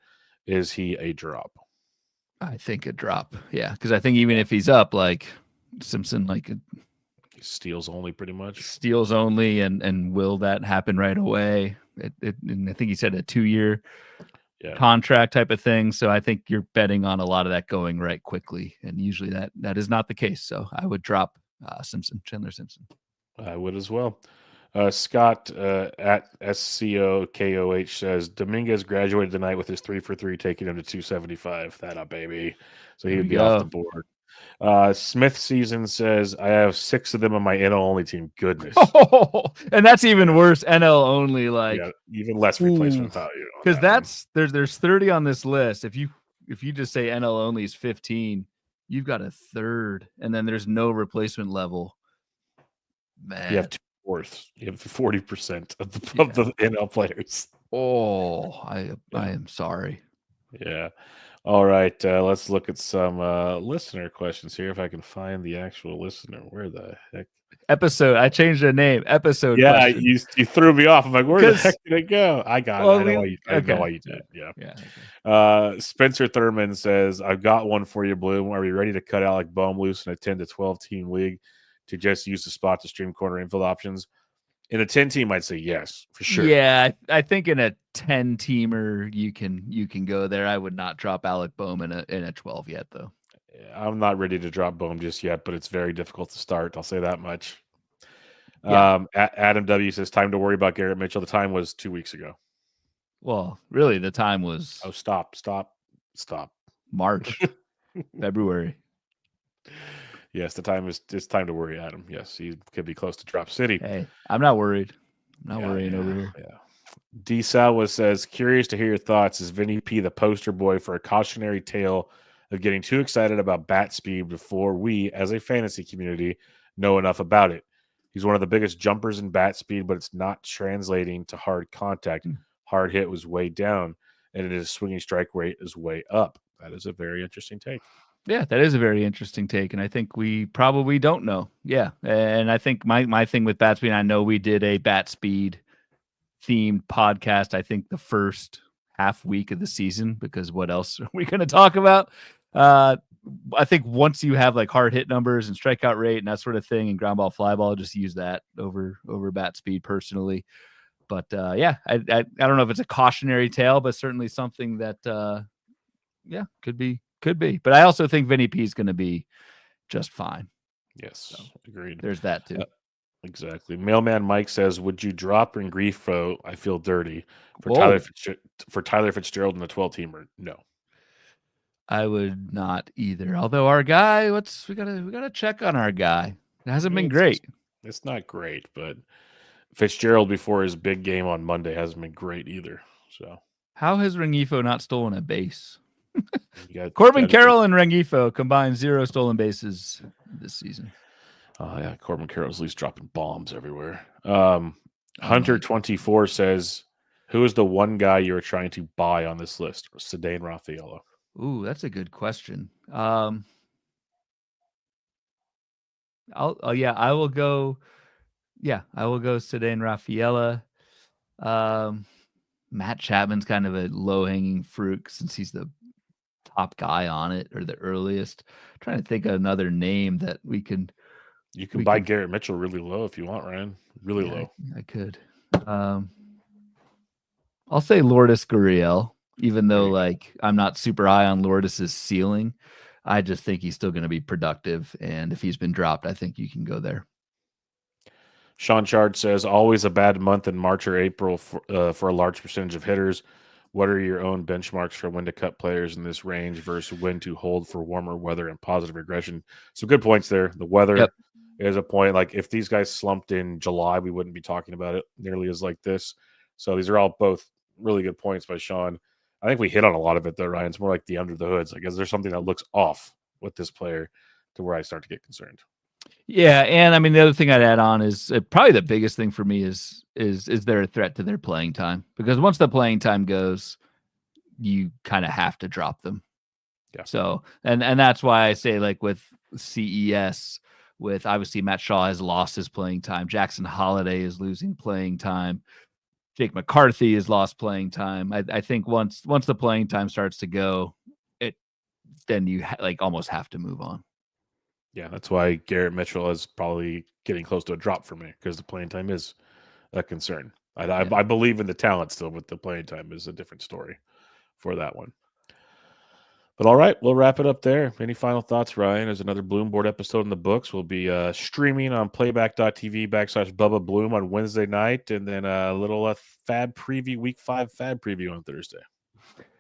is he a drop? I think a drop. Yeah, because I think even if he's up, like Simpson, like He steals only pretty much. Steals only, and will that happen right away? And I think he said a 2-year contract type of thing. So I think you're betting on a lot of that going right quickly, and usually that is not the case. So I would drop Chandler Simpson. I would as well. Scott at SCOKOH says Dominguez graduated tonight with his 3-for-3, taking him to 275. That up, baby. So he would be off the board. Smith Season says, I have 6 of them on my NL only team. Goodness. And that's even worse. NL only, like even less replacement value. Because there's 30 on this list. If you just say NL only is 15, you've got a third, and then there's no replacement level. Man, you have 2/4. You have 40% of the NL players. Oh, I am sorry. Yeah. All right. Let's look at some listener questions here. If I can find the actual listener. Where the heck? Episode. I changed the name. Episode. Yeah, question. you threw me off. I'm like, where the heck did it go? I got it. I know why you did. Yeah. Okay. Spencer Thurman says, I've got one for you, Bloom. Are we ready to cut Alec Boehm loose in a 10 to 12 team league to just use the spot to stream corner infield options? In a 10 team, I'd say yes, for sure. Yeah, I think in a 10 teamer you can go there. I would not drop Alec Boehm in a 12 yet, though. Yeah, I'm not ready to drop Boehm just yet, but it's very difficult to start. I'll say that much. Yeah. Adam W says, time to worry about Garrett Mitchell. The time was 2 weeks ago. Well, really, the time was stop. March, February. Yes, it's time to worry, Adam. Yes, he could be close to drop city. Hey, I'm not worried. I'm not worrying over here. Yeah. D. Salwa says, curious to hear your thoughts. Is Vinny P the poster boy for a cautionary tale of getting too excited about bat speed before we, as a fantasy community, know enough about it? He's one of the biggest jumpers in bat speed, but it's not translating to hard contact. Hard hit was way down, and his swinging strike rate is way up. That is a very interesting take. Yeah, that is a very interesting take, and I think we probably don't know. Yeah, and I think my thing with bat speed, I know we did a bat speed themed podcast, I think the first half week of the season, because what else are we going to talk about? I think once you have like hard hit numbers and strikeout rate and that sort of thing and ground ball, fly ball, just use that over bat speed personally. But yeah, I don't know if it's a cautionary tale, but certainly something that could be. But I also think Vinny P is going to be just fine. Yes, so, agreed. There's that too. Exactly. Mailman Mike says, would you drop Rengifo? I feel dirty for Tyler Fitzgerald in the 12-teamer. No. I would not either. Although our guy, we gotta check on our guy. It hasn't been great. It's not great, but Fitzgerald before his big game on Monday hasn't been great either. So how has Rengifo not stolen a base? Corbin Carroll and Rengifo combined 0 stolen bases this season. Oh yeah, Corbin Carroll's at least dropping bombs everywhere. Hunter24 says, who is the one guy you are trying to buy on this list? Ceddanne Rafaela. Ooh, that's a good question. I will go Ceddanne Rafaela. Matt Chapman's kind of a low-hanging fruit since he's the top guy on it, or the earliest. I'm trying to think of another name that we can. You can buy Garrett Mitchell really low if you want, Ryan. Really low. I could. I'll say Lourdes Gurriel, even though like I'm not super high on Lourdes's ceiling. I just think he's still going to be productive, and if he's been dropped, I think you can go there. Sean Chard says, always a bad month in March or April for a large percentage of hitters. What are your own benchmarks for when to cut players in this range versus when to hold for warmer weather and positive regression? Some good points there. The weather is a point. Like if these guys slumped in July, we wouldn't be talking about it nearly as like this. So these are all both really good points by Sean. I think we hit on a lot of it though, Ryan. It's more like the under the hoods. Like, is there something that looks off with this player to where I start to get concerned? Yeah, and I mean the other thing I'd add on is probably the biggest thing for me is there a threat to their playing time? Because once the playing time goes, you kind of have to drop them. Yeah. So and that's why I say like with CES, with obviously Matt Shaw has lost his playing time, Jackson Holiday is losing playing time, Jake McCarthy has lost playing time. I think once the playing time starts to go, then you like almost have to move on. Yeah, that's why Garrett Mitchell is probably getting close to a drop for me because the playing time is a concern. I believe in the talent still, but the playing time is a different story for that one. But all right, we'll wrap it up there. Any final thoughts, Ryan? There's another Bloom Board episode in the books. We'll be streaming on playback.tv/Bubba Bloom on Wednesday night, and then a little Fab preview, Week 5 Fab preview on Thursday.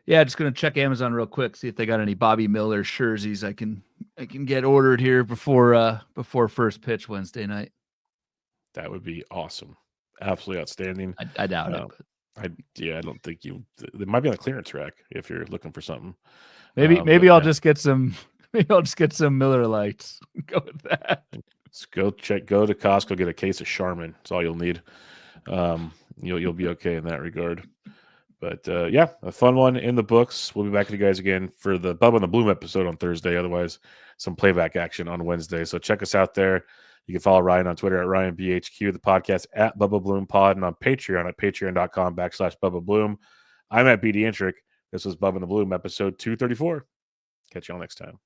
Yeah, just gonna check Amazon real quick, see if they got any Bobby Miller jerseys I can get ordered here before first pitch Wednesday night. That would be awesome. Absolutely outstanding. I doubt it. But. I don't think you. They might be on a clearance rack if you're looking for something. Maybe I'll just get some. Maybe I'll just get some Miller Lights. Go with that. Just go to Costco, get a case of Charmin. That's all you'll need. You'll be okay in that regard. But yeah, a fun one in the books. We'll be back with you guys again for the Bubba and the Bloom episode on Thursday. Otherwise, some playback action on Wednesday. So check us out there. You can follow Ryan on Twitter at RyanBHQ, the podcast at Bubba Bloom Pod, and on Patreon at patreon.com/Bubba Bloom. I'm at BD Intric. This was Bubba and the Bloom episode 234. Catch y'all next time.